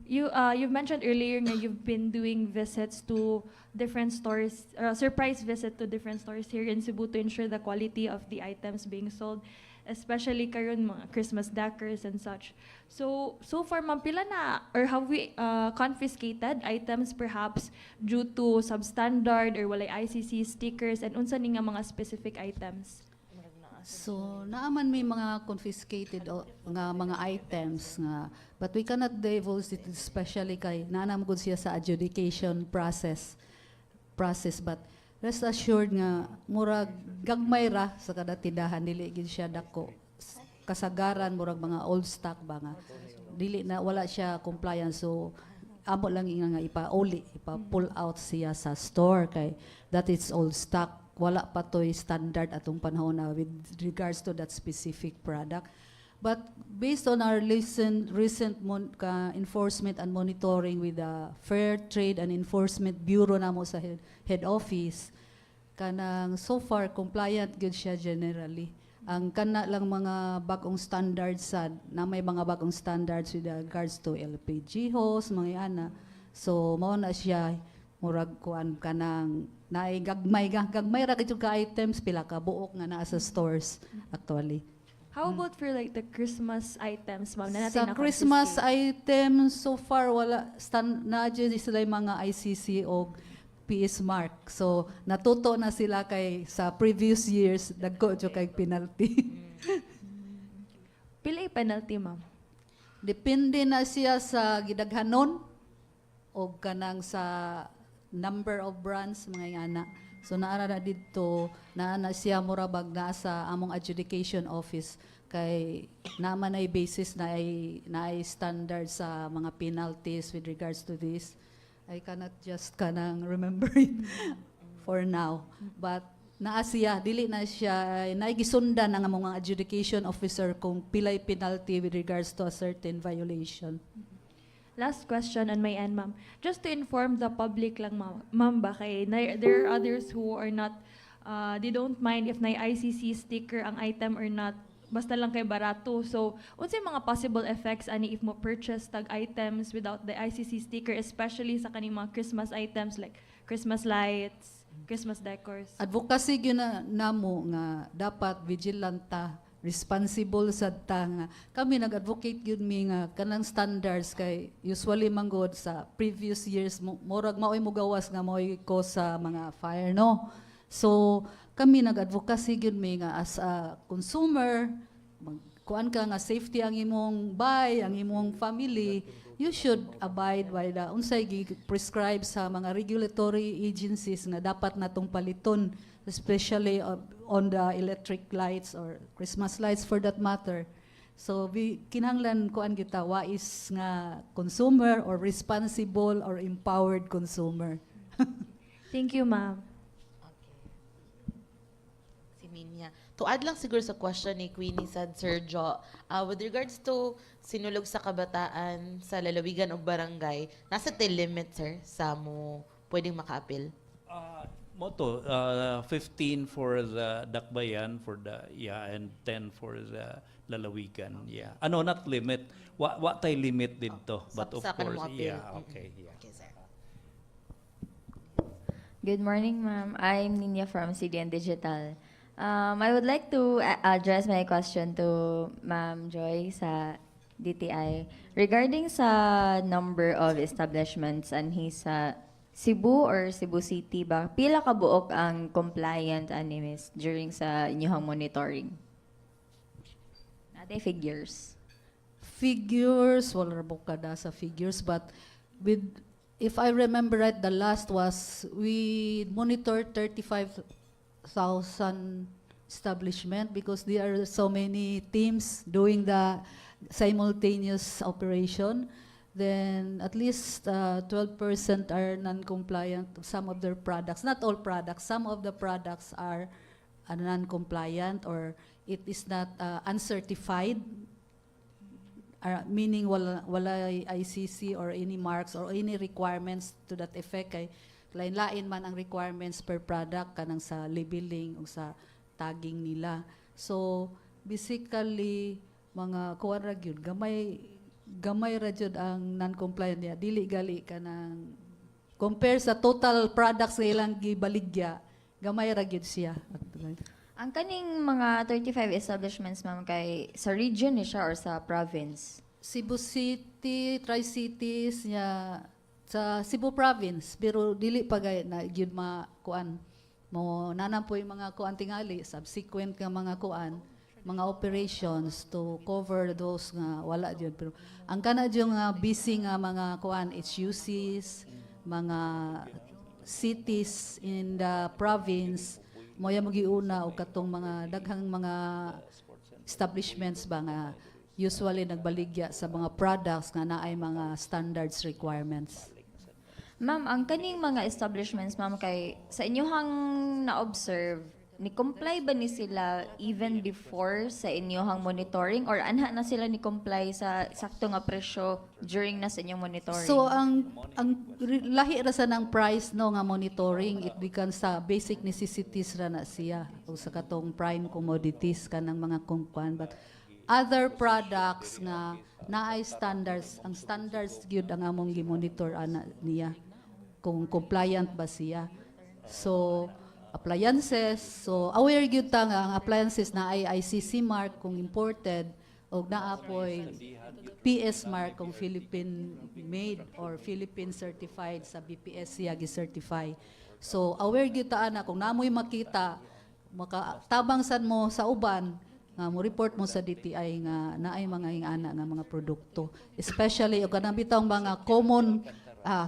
you've mentioned earlier na you've been doing visits to different stores, surprise visit to different stores here in Cebu to ensure the quality of the items being sold, especially karon mga Christmas decors and such. So far, ma'am, pila na, or have we confiscated items perhaps due to substandard or walay ICC stickers, and unsa ni nga mga specific items? So, naaman may mga confiscated nga mga items nga, but we cannot divulge it, especially kay naanam gud siya sa adjudication process, but rest assured nga murag gagmay ra sa kada tindahan, dili gid siya dako. Kasagaran murag mga old stock ba nga, dili na, wala siya compliance, so amo lang nga ipa-pull out siya sa store kay that is old stock. Wala pa to'y standard atong panahon na with regards to that specific product. But based on our recent enforcement and monitoring with the Fair Trade and Enforcement Bureau namo sa head office, kanang so far compliant gud siya generally. Ang kana lang mga bagong standards na may mga bagong standards with regards to LPG hose, mga ana. So mao na siya murag kuan kanang naay gagmay ra gid ka items, pila ka buok nga naa sa stores actually. How about for like the Christmas items, ma'am? Na natin Sa Christmas items so far wala na dyan sila yung mga ICC o PS mark. So natuto na sila kay sa previous years dagko jo kay penalty. Pila yung penalty, ma'am? Depende na siya sa gidaghanon o kanang sa number of brands, mga yana. So naara na dito, naana siya murabag na sa among adjudication office kay naman ay basis na ay standard sa mga penalties with regards to this. I cannot just kanang remember it for now. But naa siya, dili na siya, naigisundan ng mga adjudication officer kung pilay penalty with regards to a certain violation. Last question on my end, ma'am. Just to inform the public lang, ma'am, ba kay there are others who are not, they don't mind if na ICC sticker ang item or not, basta lang kay barato. So, unsay mga possible effects ani if mo purchase tag items without the ICC sticker, especially sa kaning mga Christmas items like Christmas lights, Christmas decors? Advocacy gyud na namo nga dapat vigilant ta, responsible sad ta nga kami nag-advocate gyud mi nga kanang standards kay usually manggod sa previous years murag maoy mugawas nga maoy ko sa mga fire, no? So kami nag-advocacy gyud mi nga as a consumer, kuan ka nga safety ang imong buy, ang imong family, you should abide by the unsay prescribe sa mga regulatory agencies nga dapat natong paliton, especially on the electric lights or Christmas lights for that matter. So kinahanglan kuan kita wais nga consumer or responsible or empowered consumer. Thank you, ma'am. Okay. Si Minya. To add lang siguro sa question ni Queenie said Sir Jo, with regards to sinulog sa kabataan sa lalawigan o barangay, nasa tail limit sir sa mo pwedeng maka-appeal? Moto, 15 for the Dakbayan, for the, yeah, and 10 for the Lalawigan, yeah. Ano, not limit. What tay limit dito, but of sa kanang course, mo appeal. yeah, okay, yeah. Okay, sir. Good morning, ma'am. I'm Nina from CDN Digital. I would like to address my question to Ma'am Joy sa DTI regarding sa number of establishments and sa Cebu or Cebu City ba pila ka buok ang compliant animes during sa inyong monitoring? Nade figures. Figures, wala ra kada sa figures, but with, if I remember right, the last was, we monitored 35,000 establishment because there are so many teams doing the simultaneous operation. Then at least 12% are non-compliant to some of their products. Not all products. Some of the products are non-compliant or it is not uncertified, meaning wala ICC or any marks or any requirements to that effect. Kay lain-lain man ang requirements per product kanang sa labeling o sa tagging nila. So basically mga kuwan ra gyud, gamay ra jud ang non-compliant niya, dili gali ka ng compare sa total products nga ilang gibaligya, gamay ra gyud siya. Ang kaning mga 35 establishments, ma'am, kay sa region ni siya or sa province? Cebu City, Tri-Cities niya sa Cebu province, pero dili pa gay na gyud kuan mo nanampoy mga kuan tingali subsequent nga mga kuan, mga operations to cover those nga wala jud, pero ang kana jud nga busy nga mga kuan HUCs, mga cities in the province mo ya magiuna og katong mga daghang mga establishments ba nga usually nagbaligya sa mga products nga naay mga standards requirements. Ma'am, ang kaning mga establishments, ma'am, kay sa inyohang na-observe, ni-comply ba ni sila even before sa inyohang monitoring or anha na sila ni-comply sa sakto nga presyo during na sa inyong monitoring? So ang lahi ra sa ng price no nga monitoring, it becomes sa basic necessities ra na siya o sa katong prime commodities kanang mga kungkuan, but other products nga naay standards, ang standards gyud ang among gi-monitor ana niya kung compliant ba siya. So appliances, so aware gyud ta nga ang appliances na ay ICC mark kung imported o naapoy PS mark kung Philippine made or Philippine certified sa BPS siya gi-certify. So aware gyud ta ana kung namoy makita makatabang sad mo sa uban nga mo report mo sa DTI nga naay mga ingana nga mga produkto, especially og kanang bitang mga common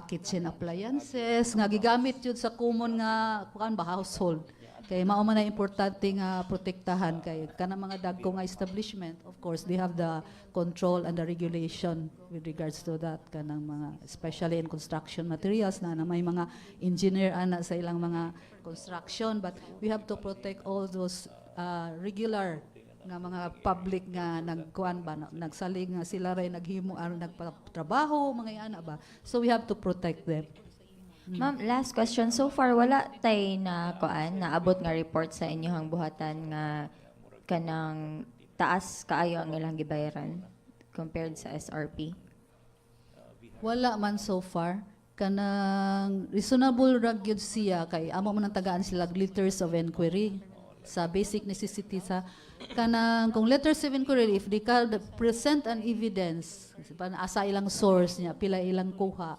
kitchen appliances nga gigamit yun sa common nga kuan ba household, kay mao man na importante nga protektahan kay kanang mga dagko nga establishment, of course they have the control and the regulation with regards to that kanang mga especially in construction materials na may mga engineer ana sa ilang mga construction, but we have to protect all those regular nga mga public nga nagkuan ba nagsalig nga sila ray naghimo nagpatrabaho mga ana ba, so we have to protect them. Ma'am, last question. So far wala tay na kuan na abot nga report sa inyohang buhatan nga kanang taas kaayo ang ilang gibayaran compared sa SRP? Wala man so far, kanang reasonable ra gyud siya kay amo man ang tagaan sila letters of inquiry sa basic necessity sa kanang kung letters of inquiry, if they can present an evidence asa ilang source niya, pila ilang kuha,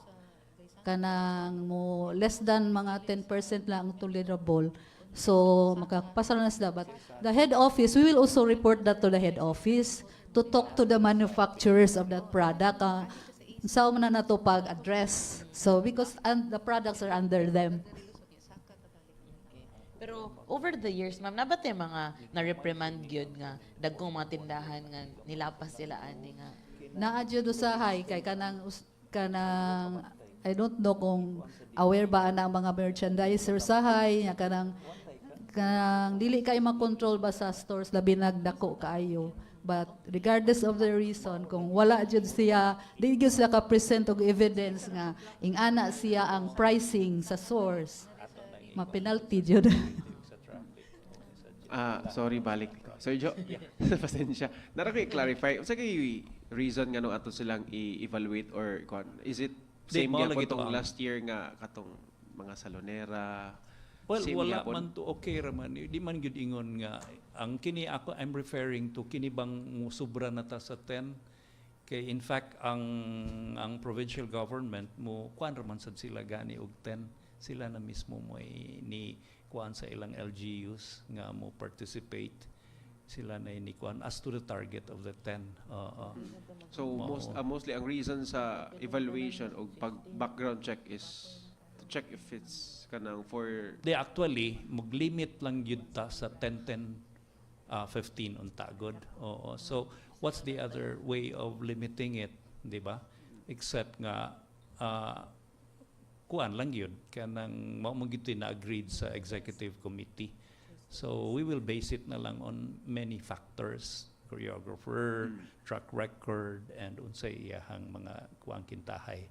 kanang mo less than mga 10% lang tolerable, so makapasa na sila. But the head office, we will also report that to the head office to talk to the manufacturers of that product. Sao man na to pag-address, so because the products are under them. Pero over the years, ma'am, nabatay mga na-reprimand gyud nga dagkong mga tindahan nga nilapas sila ani nga Naadyo do sa hay kay kanang I don't know kung aware ba ang mga merchandiser sa hay nga kanang kanang dili kay makontrol ba sa stores labi nagdako kaayo. But regardless of the reason, kung wala jud siya, di gyud sila ka-present og evidence nga ingana siya ang pricing sa source, ma-penalty jud. Sorry, balik. Sir Jo, pasensya. Nara ko i-clarify. Unsa kay reason nga nung ato silang i-evaluate or is it Di, same mao gyapon lagi to tong ang- last year nga katong mga salonera? Well, Same wala gyapon? man to okay raman. Di man gyud ingon nga ang kini ako I'm referring to kini bang musubra na ta sa 10 kay in fact ang provincial government mo kuan raman sad sila gani og 10 sila na mismo mo ni kuan sa ilang LGUs nga mo participate sila na ni kuan as to the target of the 10. So Mao. mostly ang reason sa evaluation o pag background check is to check if it's kanang for They actually mag-limit lang yun ta sa 10-10 15 unta good. Oo. So what's the other way of limiting it, di ba? Except nga kuan lang yun kanang mao man gito na agreed sa executive committee. So we will base it na lang on many factors, choreographer, track record, and unsay iyahang mga kuang kintahay,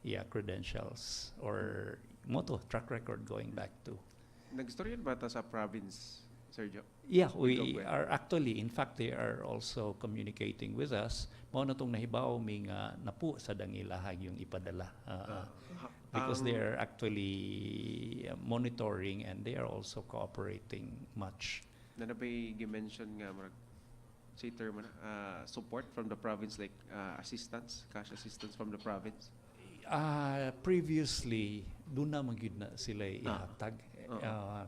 iya credentials or moto track record going back to. Nagstoryan ba ta sa province, Sir Jo? Yeah, Ikaw we ba? are actually, in fact, they are also communicating with us. Mao na tong nahibaw mi nga napu sa dangilahag yung ipadala. Because they are actually monitoring and they are also cooperating much. Na nabay gi-mention nga marag say term na support from the province like assistance, cash assistance from the province. Previously, doon na magyud na sila ihatag.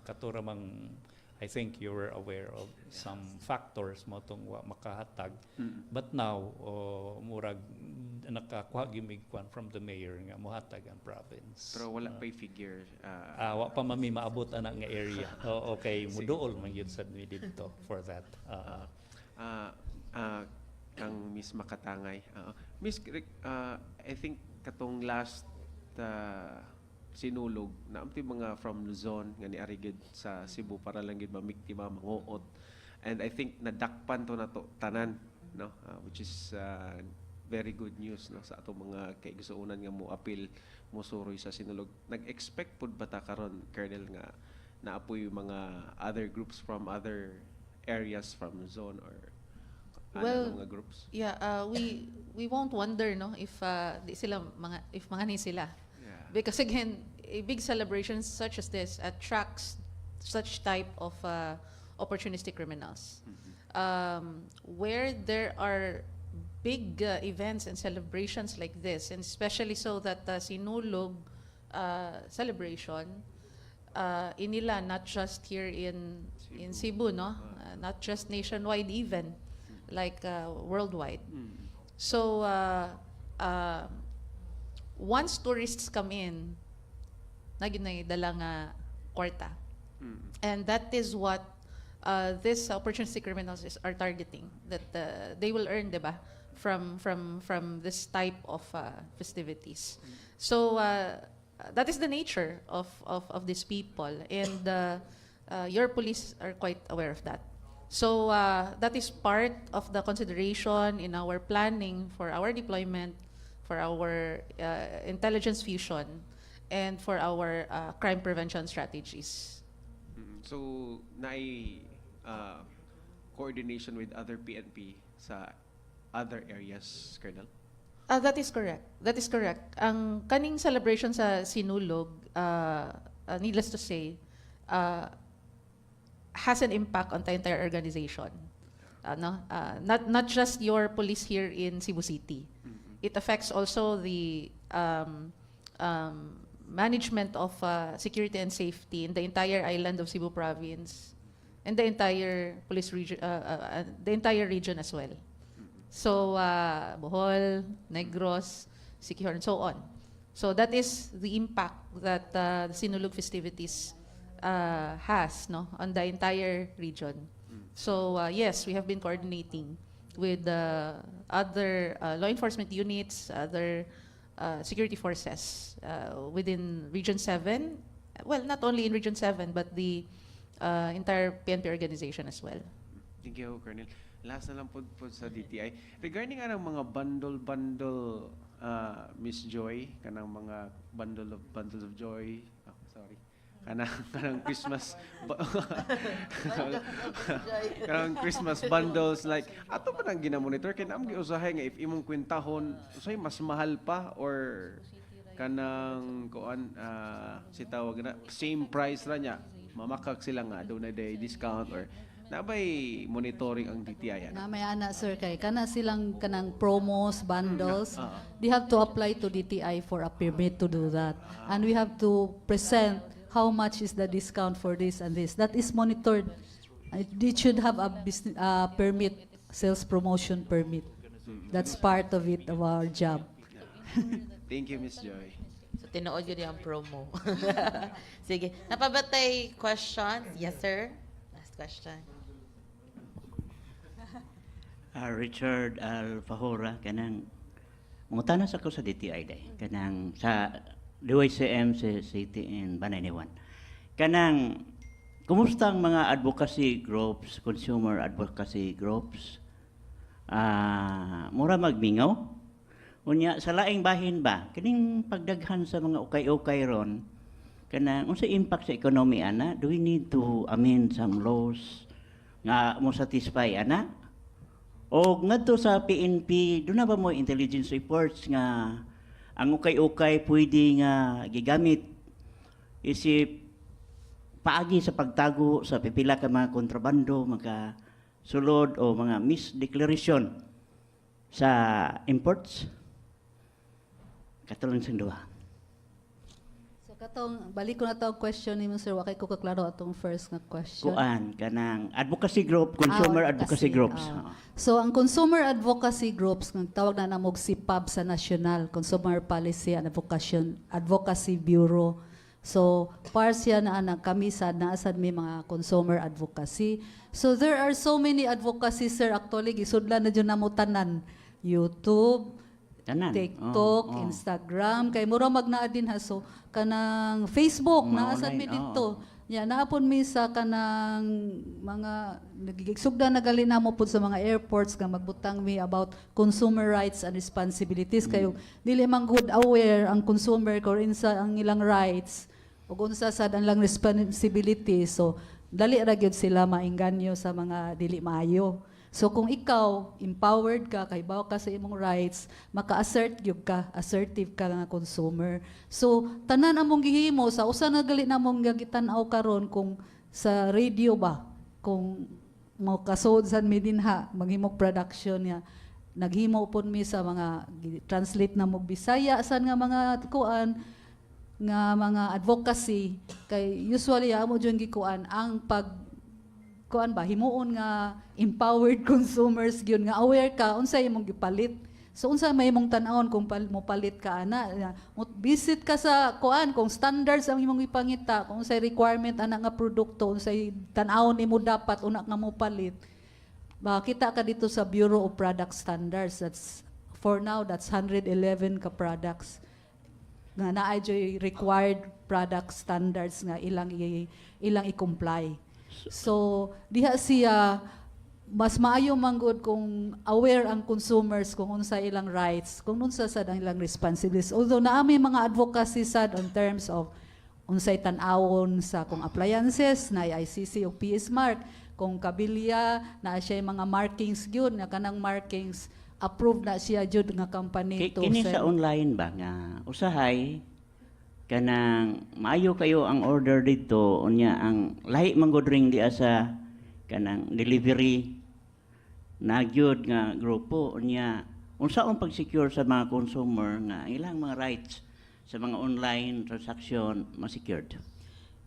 Katura mang, I think you were aware of some factors mo itong makahatag. But now, murag nakakuha gimig kwan from the mayor nga muhatag ang province. Pero wala pa'y figure. Wa pa mami maabot ana nga area. Okay, muduol man yun sa mi dito for that. Kang Miss Makatangay. Miss, I think katong last Sinulog na amti mga from Luzon nga ni arigid sa Cebu para lang gid mamiktima manguot. And I think nadakpan to na to tanan, no? Which is very good news, no, sa atong mga kaigsuonan nga mo apil mo suroy sa Sinulog. Nag-expect pud ba ta karon, Colonel, nga naapoy mga other groups from other areas from Luzon or Well, mga groups? Yeah, we won't wonder no if di sila mga ni sila. Yeah. Because again, a big celebration such as this attracts such type of opportunistic criminals. Where there are big events and celebrations like this, and especially so that Sinulog celebration, inila not just here in Cebu, no, not just nationwide even, like worldwide. So once tourists come in, dala nga kwarta. And that is what these opportunistic criminals are targeting, that they will earn, diba, from this type of festivities. So that is the nature of these people, and your police are quite aware of that. So that is part of the consideration in our planning for our deployment, for our intelligence fusion, and for our crime prevention strategies. So, naay coordination with other PNP sa other areas, Colonel? That is correct. That is correct. Ang kaning celebration sa Sinulog, needless to say, has an impact on the entire organization. Not just your police here in Cebu City. It affects also the management of security and safety in the entire island of Cebu Province and the entire police region, the entire region as well. So Bohol, Negros, Siquijor, and so on. So that is the impact that the Sinulog festivities has, no, on the entire region. So yes, we have been coordinating with other law enforcement units, other security forces within Region 7. Well, not only in Region 7, but the entire PNP organization as well. Thank you, Colonel. Last na lang po sa DTI. Regarding anong mga bundle, Miss Joy, kanang mga bundles of joy, sorry, kanang Christmas, kanang Christmas bundles, like, ato pa nang ginamonitor, kaya naman giusahay nga if imong kwintahon, usay mas mahal pa, or kanang, si tawag na, same price ra niya, mamakak sila nga, doon na day discount, or nabay monitoring ang DTI. Na may ana sir kay kana silang kanang promos, bundles. They have to apply to DTI for a permit to do that. And we have to present how much is the discount for this and this. That is monitored. It should have a permit, sales promotion permit. That's part of it, of our job. Thank you, Miss Joy. So, tinuod yun yung promo. Sige. Napabatay questions? Yes, sir. Last question. Richard Alfahora, kanang mutanas ako sa DTI day, kanang sa DYCM sa City in Banayniwan. Kanang kumusta ang mga advocacy groups, consumer advocacy groups? Mura magmingaw? Unya sa laing bahin ba, kining pagdaghan sa mga ukay-ukay ron, kanang unsa impact sa economy ana? Do we need to amend some laws nga mo satisfy ana? O ngadto sa PNP, doon na ba mo intelligence reports nga ang ukay-ukay pwede nga gigamit isip paagi sa pagtago sa pipila ka mga kontrabando, mga sulod o mga misdeclaration sa imports? Katulong sa duha. So katong balik ko na tawag question ni Sir, wakay ko kaklaro atong first nga question. Kuan kanang advocacy group, consumer advocacy groups. So ang consumer advocacy groups ng tawag na namog CPAB sa National Consumer Policy and Advocacy Bureau. So par siya na kami sa naasad may mga consumer advocacy. So there are so many advocacy sir, actually gisudlan na jud namo tanan. YouTube, Tanan. TikTok, Instagram, kay mura magnaad din ha. So kanang Facebook naasad mi dito. Ya naapon mi sa kanang mga nagigigsugda na gali namo pud sa mga airports nga magbutang mi about consumer rights and responsibilities kayo dili man good aware ang consumer kung insa ang ilang rights ug unsa sad ang ilang responsibilities. So dali ra gyud sila maengganyo sa mga dili maayo. So kung ikaw empowered ka, kay bawa ka sa imong rights, maka-assert gyud ka, assertive ka nga consumer. So tanan among gihimo sa usa na gali namong gagitanaw karon kung sa radio ba, kung mo kasod sa midinha maghimog production niya, naghimo pud mi sa mga translate na mo Bisaya san nga mga kuan nga mga advocacy kay usually amo jud gikuan ang kuan ba himuon nga empowered consumers gyud nga aware ka unsay imong gipalit. So unsa may imong tan-awon kung mo palit ka ana, visit ka sa kuan kung standards ang imong ipangita, kung unsay requirement ana nga produkto, unsay tan-awon nimo dapat una nga mo palit. Makita ka dito sa Bureau of Product Standards. That's for now that's 111 ka products nga naay required product standards nga ilang i-comply. So, diha siya, mas maayo manggod kung aware ang consumers kung unsa ilang rights, kung unsa sad ang ilang responsibilities. Although naami mga advocacy sad on terms of unsay tan-awon sa kung appliances, na ICC o PS mark, kung kabilya, na siya mga markings gyud, na kanang markings, approved na siya jud nga company to Kini sa online ba nga usahay kanang maayo kayo ang order dito unya ang lahi man gud ring diya sa kanang delivery na gyud nga grupo unya unsaon pag-secure sa mga consumer nga ilang mga rights sa mga online transaction ma-secured.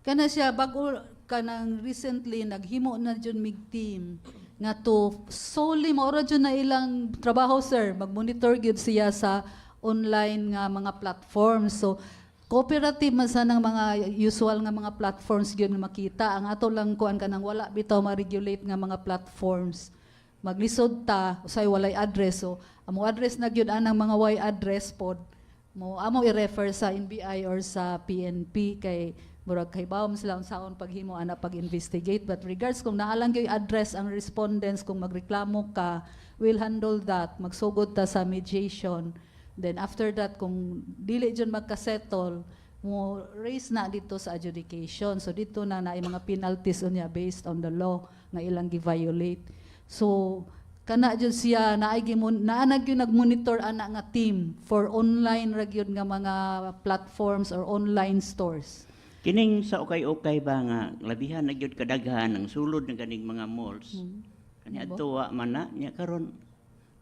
Kana siya bago kanang recently naghimo na jud mig team nga to solely maura jud na ilang trabaho sir, mag-monitor gyud siya sa online nga mga platforms. So cooperative man sa ng mga usual nga mga platforms gyud nga makita ang ato lang kuan kanang wala bitaw ma-regulate nga mga platforms. Maglisod ta usay walay address, so amo address na gyud anang mga way address pod mo amo i-refer sa NBI or sa PNP kay murag kahibawon sila unsaon paghimo ana pag-investigate, but regards kung naalang gyud address ang respondents kung magreklamo ka, we'll handle that, magsugod ta sa mediation. Then after that kung dili jud magka-settle, mo raise na dito sa adjudication. So dito na naay mga penalties unya based on the law nga ilang gi-violate. So kana jud siya naay naanag gyud nagmonitor ana nga team for online ra gyud nga mga platforms or online stores. Kining sa ukay-ukay ba nga labihan na gyud kadaghan ang sulod ng ganing mga malls. Kani adto wa man na nya karon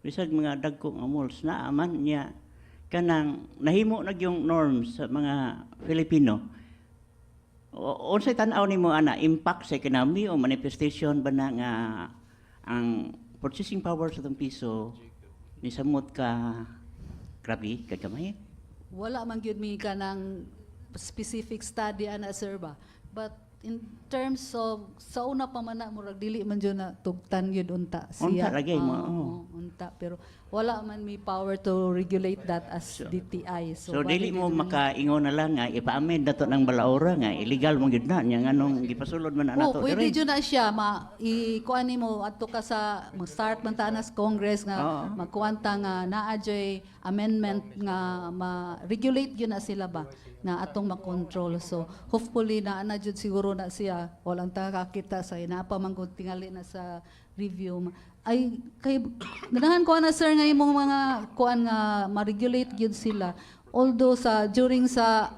bisag mga dagko nga malls na aman nya kanang nahimo na yung norms sa mga Filipino. Unsay tan-aw nimo ana impact sa economy o manifestation ba na nga ang purchasing power sa itong piso ni samot ka grabe kagamay? Wala man gyud mi kanang specific study ana sir ba, but in terms of sa una pa man na murag dili man jud na tugtan gyud unta siya. Unta lagay mo. Unta pero wala man mi power to regulate that as DTI. So dili mo makaingon na lang nga ipa-amend nato ng balaura nga illegal mo gyud na nya nganong gipasulod man na nato. Pwede jud na siya kuan nimo adto ka sa start man ta nas Congress nga magkuanta nga naa joy amendment nga ma-regulate gyud na sila ba na atong makontrol. So hopefully na jud siguro na siya walang ta kakita sa ina pa man gud tingali na sa review ay kay ganahan ko na sir nga imong mga kuan nga ma-regulate gyud sila, although during sa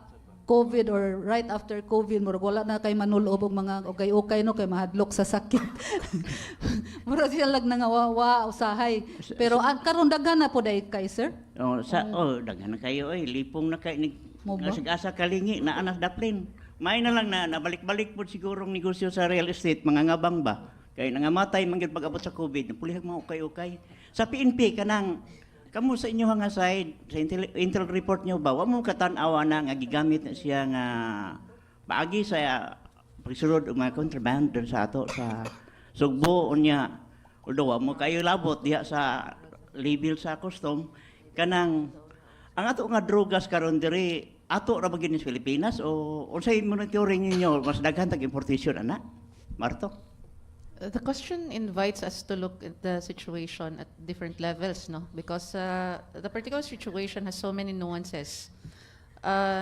COVID or right after COVID murag wala na kay manulob og mga okay no kay mahadlok sa sakit. Murag siya lag nangawawa usahay, pero karon daghan na po day Kaiser. Daghan na kayo lipong na kay asa kalingi na anas daplin. May na lang na nabalik-balik po sigurong negosyo sa real estate mga ngabang ba. Kaya nangamatay manggid pag-abot sa COVID, napulihag mga ukay-ukay. Sa PNP kanang kamo sa inyo nga side sa intel report nyo ba wa mo katan-awa na nga gigamit na siya nga paagi sa pagsulod og mga contraband sa ato sa Sugbo unya although wa mo kayo labot diha sa label sa custom kanang ang ato nga drogas karon diri ato ra ba sa Pilipinas o unsay monitoring ninyo mas daghan tag importation ana Marto? The question invites us to look at the situation at different levels, no? Because the particular situation has so many nuances.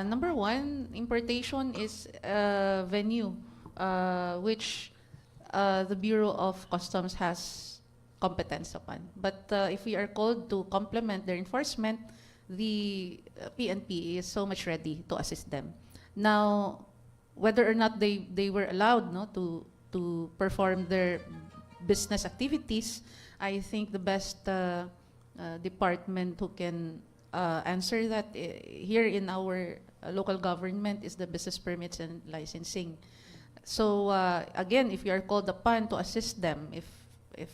Number one, importation is a venue which the Bureau of Customs has competence upon. But if we are called to complement their enforcement, the PNP is so much ready to assist them. Now, whether or not they were allowed to perform their business activities, I think the best department who can answer that here in our local government is the business permits and licensing. So again, if you are called upon to assist them, if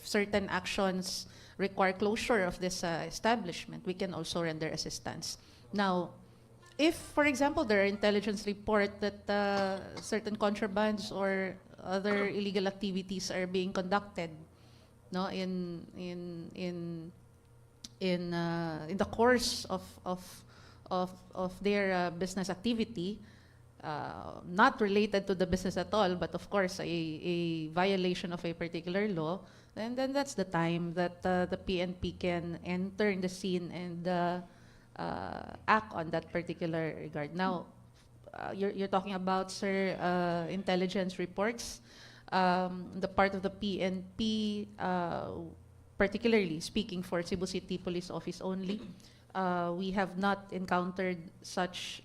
certain actions require closure of this establishment, we can also render assistance. Now, if, for example, there are intelligence report that certain contrabands or other illegal activities are being conducted, no, in the course of their business activity, not related to the business at all, but of course a violation of a particular law, then that's the time that the PNP can enter in the scene and act on that particular regard. Now, you're talking about, sir, intelligence reports. The part of the PNP, particularly speaking for Cebu City Police Office only, we have not encountered such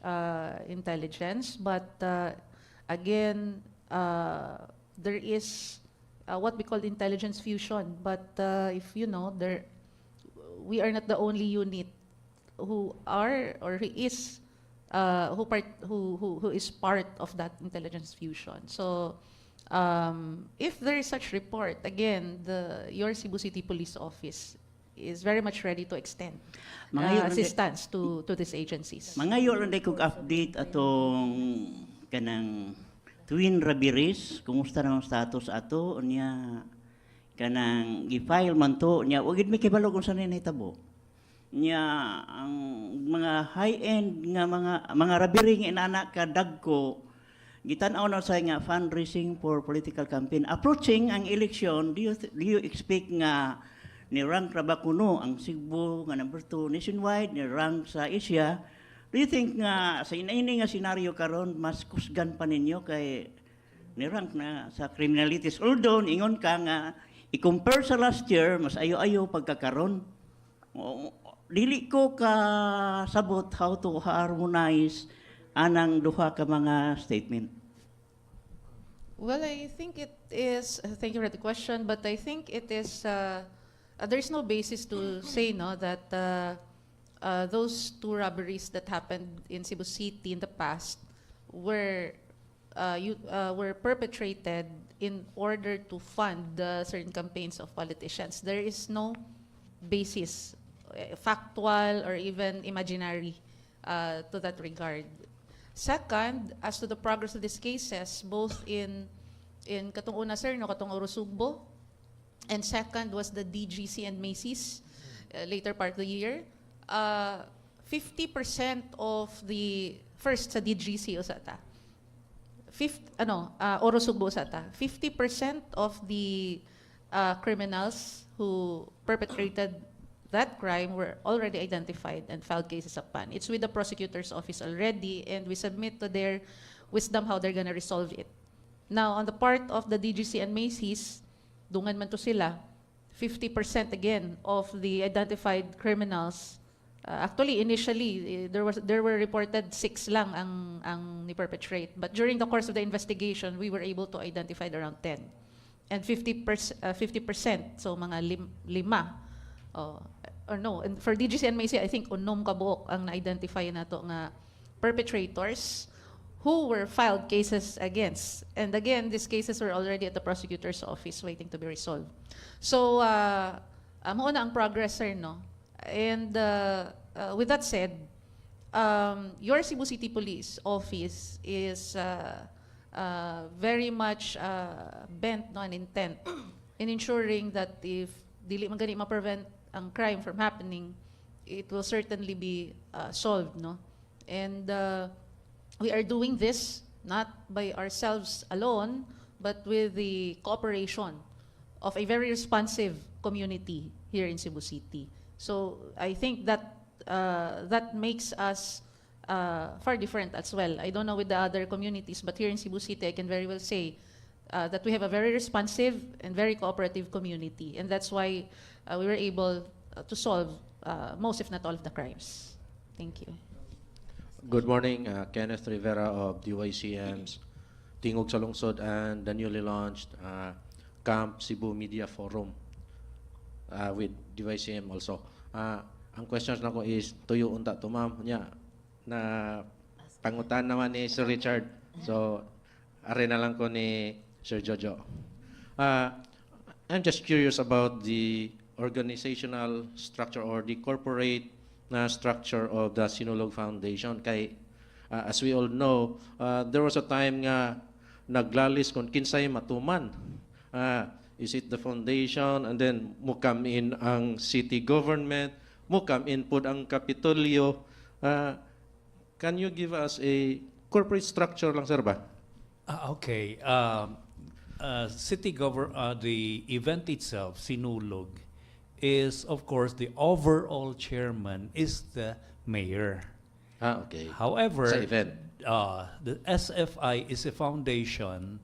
intelligence. But again, there is what we call intelligence fusion. But if you know, we are not the only unit who are or who is who is part of that intelligence fusion. So if there is such report, again, your Cebu City Police Office is very much ready to extend assistance to these agencies. Mangayo lang day kog update atong kanang twin rabiris, kumusta na ang status ato unya kanang gi-file man to nya wa gid mi kibalo kung saan nahitabo. Nya ang mga high-end nga mga rabiri nga inana ka dagko gitan-aw na sa nga fundraising for political campaign. Approaching ang election, do you expect nga ni rank ra ba kuno ang Cebu nga number 2 nationwide, ni rank sa Asia? Do you think nga sa inaini nga senaryo karon mas kusgan pa ninyo kay ni rank na sa criminalities? Although ingon ka nga i-compare sa last year, mas ayo-ayo pagkakaron. Dili ko ka sabot how to harmonize anang duha ka mga statement. Well, I think it is, thank you for the question, but I think it is, there's no basis to say no that those two robberies that happened in Cebu City in the past were perpetrated in order to fund certain campaigns of politicians. There is no basis, factual or even imaginary, to that regard. Second, as to the progress of these cases, both in katong una sir, no, katong Orosugbo, and second was the DGC and Macy's, later part of the year. 50% of the, first sa DGC usata, Orosugbo usata, 50% of the criminals who perpetrated that crime were already identified and filed cases upon. It's with the prosecutor's office already, and we submit to their wisdom how they're gonna resolve it. Now, on the part of the DGC and Macy's, dungan man to sila, 50% again of the identified criminals. Actually, initially, there were reported 6 lang ang ni-perpetrate. But during the course of the investigation, we were able to identify around 10. And 50%, so mga 5. Or no, and for DGC and Macy, I think unom kabuok ang na-identify na to nga perpetrators who were filed cases against. And again, these cases were already at the prosecutor's office waiting to be resolved. So, mauna ang progress, sir, no? And with that said, your Cebu City Police Office is very much bent no, and intent in ensuring that if dili man gani ma-prevent ang crime from happening, it will certainly be solved, no? And we are doing this not by ourselves alone, but with the cooperation of a very responsive community here in Cebu City. So I think that that makes us far different as well. I don't know with the other communities, but here in Cebu City, I can very well say that we have a very responsive and very cooperative community, and that's why we were able to solve most, if not all, of the crimes. Thank you. Good morning, Kenneth Rivera of DYCM's Tingog sa Lungsod and the newly launched Camp Cebu Media Forum with DYCM also. Ang questions na ko is, tuyo unta to ma'am, niya, na pangutan naman ni Sir Richard. So, are na lang ko ni Sir Jojo. I'm just curious about the organizational structure or the corporate structure of the Sinulog Foundation. Kay, as we all know, there was a time nga naglalis kung kinsay matuman. Is it the foundation, and then mo come in ang city government, mo come in po ang Kapitolyo. Can you give us a corporate structure lang, sir ba? Okay. The event itself, Sinulog, is of course the overall chairman is the mayor. Okay. However, Sa event. the SFI is a foundation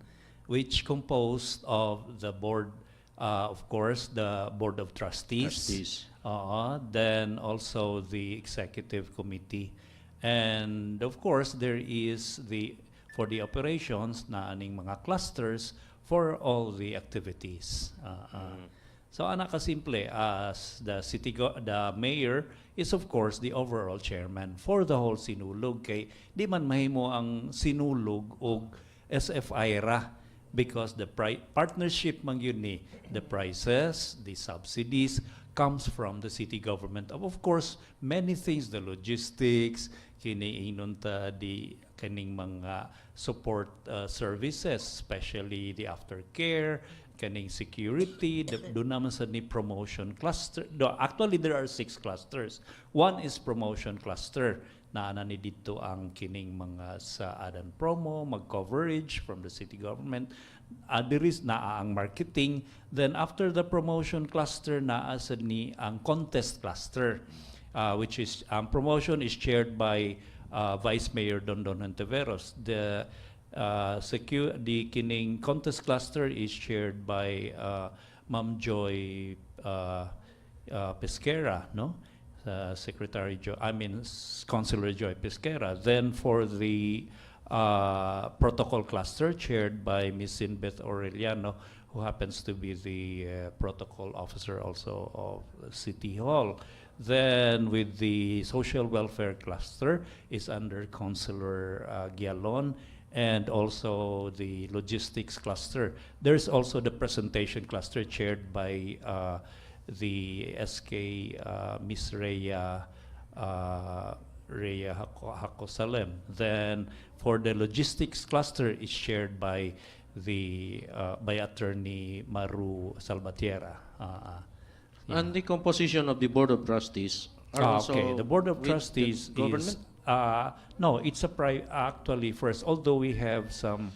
which composed of the board, of course, the board of trustees. Then also the executive committee, and of course there is for the operations na aning mga clusters for all the activities. So ana ka simple, as the mayor is of course the overall chairman for the whole Sinulog, kay di man mahimo ang Sinulog og SFI ra, because the partnership man yun ni, the prices, the subsidies comes from the city government. Of course, many things, the logistics, kini inunta di kaning mga support services, especially the aftercare, kaning security, doon naman sa ni promotion cluster. Actually, there are 6 clusters. One is promotion cluster. naana ni dito ang kining mga sa adan promo, mag-coverage from the city government. There is naa ang marketing. Then after the promotion cluster, naa sad ni ang contest cluster, which is promotion is chaired by Vice Mayor Dondon Hontiveros. The kining contest cluster is chaired by Ma'am Joy Pesquera, no? Secretary Joy, Councilor Joy Pesquera. Then for the protocol cluster chaired by Ms. Sinbeth Aureliano, who happens to be the protocol officer also of City Hall. Then with the social welfare cluster is under Councilor Gialon, and also the logistics cluster. There's also the presentation cluster chaired by the SK Miss Rhea Hakosalem. Then for the logistics cluster is chaired by by Attorney Maru Salvatierra. And the composition of the Board of Trustees are also okay, the Board of with Trustees the government? is no, it's actually first. Although we have some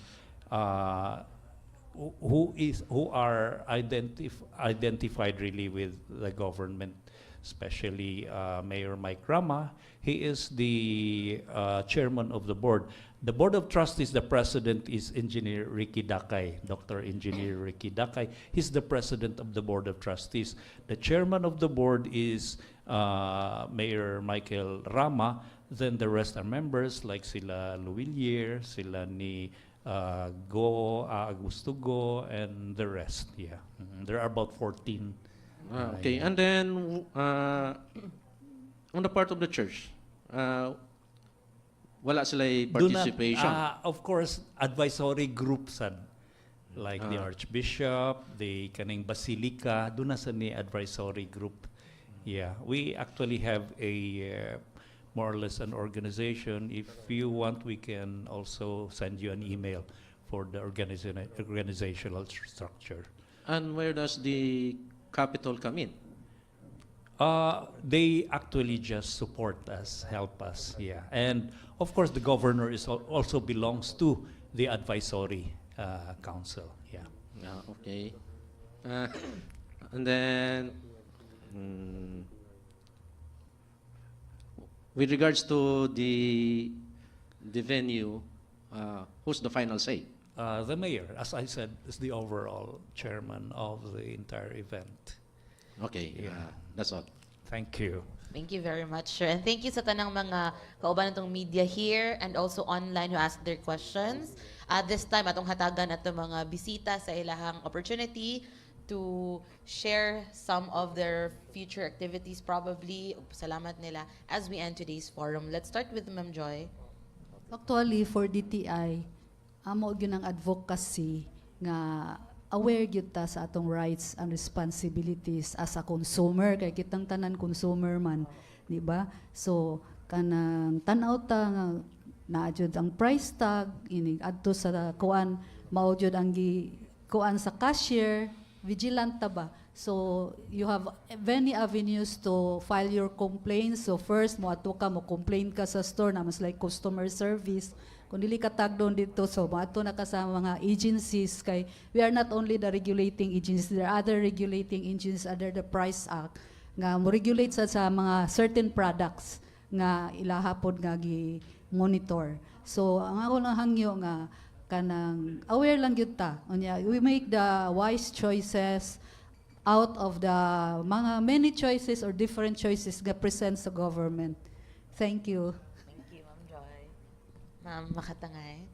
who are identified really with the government, especially Mayor Mike Rama. He is the chairman of the board. The Board of Trustees, the president is Engineer Ricky Dakay, Dr. Engineer Ricky Dakay. He's the president of the Board of Trustees. The chairman of the board is Mayor Michael Rama. Then the rest are members like sila Luwilier, sila ni Augusto Go, and the rest. Yeah, there are about 14. Okay, and then on the part of the church, wala sila participation. Of course, advisory groups like the Archbishop, the kaning Basilica, doon na sa ni advisory group. Yeah, we actually have a more or less an organization. If you want, we can also send you an email for the organizational structure. And where does the capital come in? They actually just support us, help us, yeah. And of course, the governor is also belongs to the advisory council, yeah. Okay. And then, with regards to the venue, who's the final say? The mayor, as I said, is the overall chairman of the entire event. Okay, Yeah. that's all. Thank you. Thank you very much, sir. And thank you sa tanang mga kauban natong media here and also online who asked their questions. At this time, atong hatagan ato mga bisita sa ilahang opportunity to share some of their future activities probably. Salamat nila as we end today's forum. Let's start with Ma'am Joy. Actually, for DTI, amo gyud ang advocacy nga aware gyud ta sa atong rights and responsibilities as a consumer, kay kitang tanan consumer man, di ba? So kanang tan-aw ta nga naa jud ang price tag ini adto sa kuan, mao jud ang kuan sa cashier, vigilant ta ba? So you have many avenues to file your complaints. So first mo ato ka mo complain ka sa store na mas like customer service. Kung dili ka tag doon dito, so maato na ka sa mga agencies kay we are not only the regulating agencies, there are other regulating agencies under the Price Act nga mo regulate sa mga certain products nga ilahapon nga gi-monitor. So ang ako lang hangyo nga kanang aware lang gyud ta. Unya, we make the wise choices out of the mga many choices or different choices nga present sa government. Thank you. Thank you, Ma'am Joy. Ma'am Makatangay.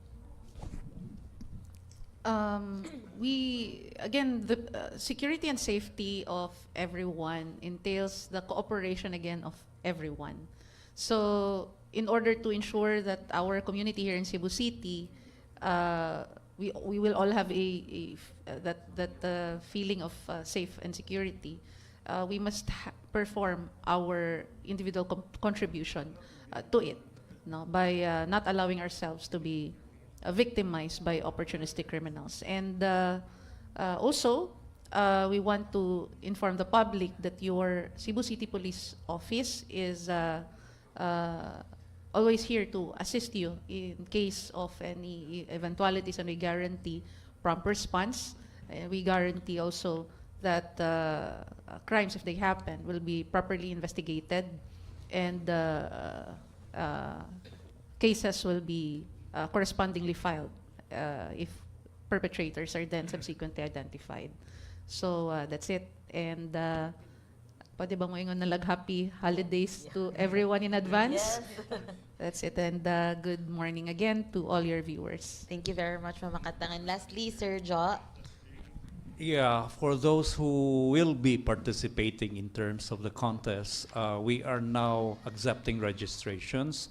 The security and safety of everyone entails the cooperation again of everyone. So in order to ensure that our community here in Cebu City, we will all have that feeling of safe and security. We must perform our individual contribution to it, no, by not allowing ourselves to be victimized by opportunistic criminals. And also, we want to inform the public that your Cebu City Police Office is always here to assist you in case of any eventualities, and we guarantee prompt response. We guarantee also that crimes, if they happen, will be properly investigated, and cases will be correspondingly filed if perpetrators are then subsequently identified. So that's it. And pwede ba mo ingon na happy holidays to everyone in advance? That's it. And good morning again to all your viewers. Thank you very much, Mama Katang. And lastly, Sir Jo. Yeah, for those who will be participating in terms of the contest, we are now accepting registrations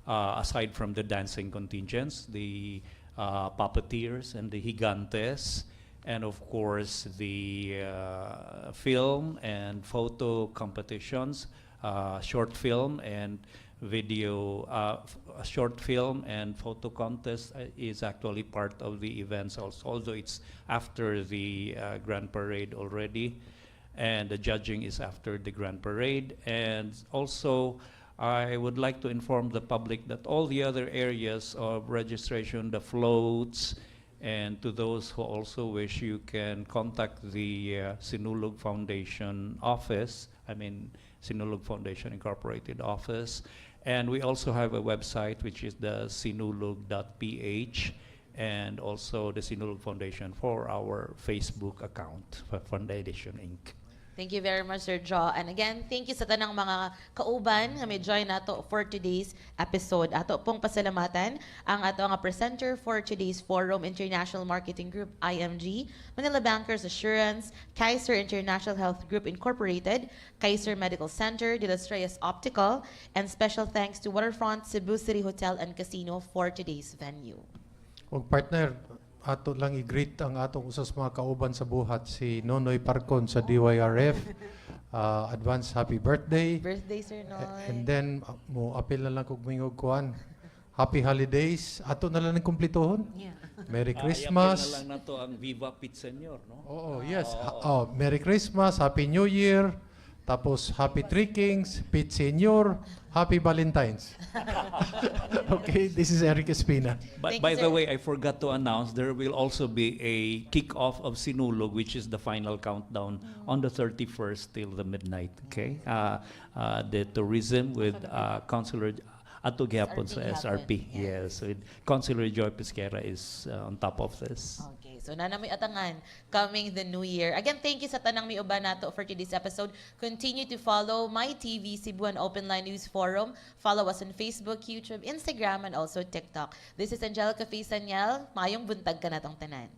aside from the dancing contingents, the puppeteers and the gigantes, and of course the film and photo competitions, short film and video, short film and photo contest is actually part of the events also, although it's after the Grand Parade already, and the judging is after the Grand Parade. And also I would like to inform the public that all the other areas of registration, the floats, and to those who also wish, you can contact the Sinulog Foundation office, Sinulog Foundation Incorporated office. And we also have a website, which is the sinulog.ph, and also the Sinulog Foundation for our Facebook account, Foundation Inc. Thank you very much, Sir Jo. And again, thank you sa tanang mga kauban nga may join nato for today's episode. Ato pong pasalamatan ang ato nga presenter for today's forum, International Marketing Group, IMG, Manila Bankers Assurance, Kaiser International Health Group Incorporated, Kaiser Medical Center, Reyes Optical, and special thanks to Waterfront Cebu City Hotel and Casino for today's venue. Og partner, ato lang i-greet ang atong usas mga kauban sa buhat, si Nonoy Parcon sa DYRF. Advance happy birthday. Birthday, Sir Noy. And then, mo apil na lang kung mingog kuan. Happy holidays. Ato na lang ng kumplitohon. Yeah. Merry I-apply Christmas. na lang na to ang Viva Pit Senior, no? Oo, yes. Merry Christmas, Happy New Year, tapos Happy Three Kings, Pete Senior, Happy Valentine's. Okay, this is Eric Espina. But Thank by you, the sir. way, I forgot to announce there will also be a kick-off of Sinulog, which is the final countdown on the 31st till the midnight. Okay, the tourism with Councilor Ato Gyapon sa SRP. Yes, with Councilor Joy Pesquera is on top of this. Okay, so nanamoy atangan coming the new year. Again, thank you sa tanang mi uban nato for today's episode. Continue to follow my TV Cebuan Open Line News Forum. Follow us on Facebook, YouTube, Instagram, and also TikTok. This is Angelica Faisaniel. Mayong buntag ka natong tanan.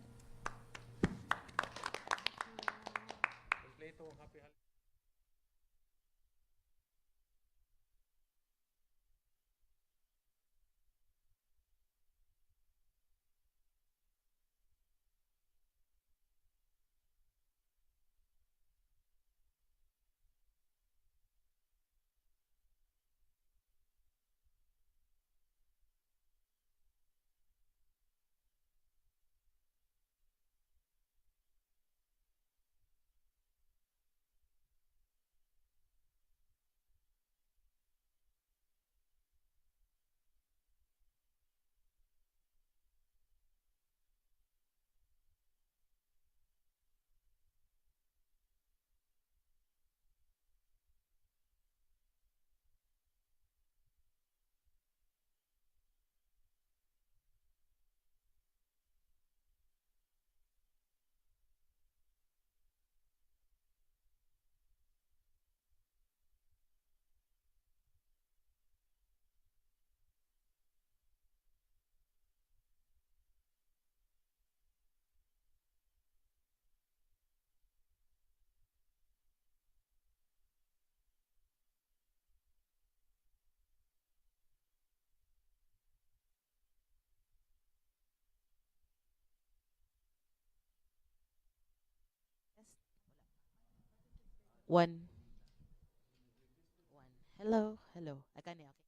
One. Hello. I can't hear.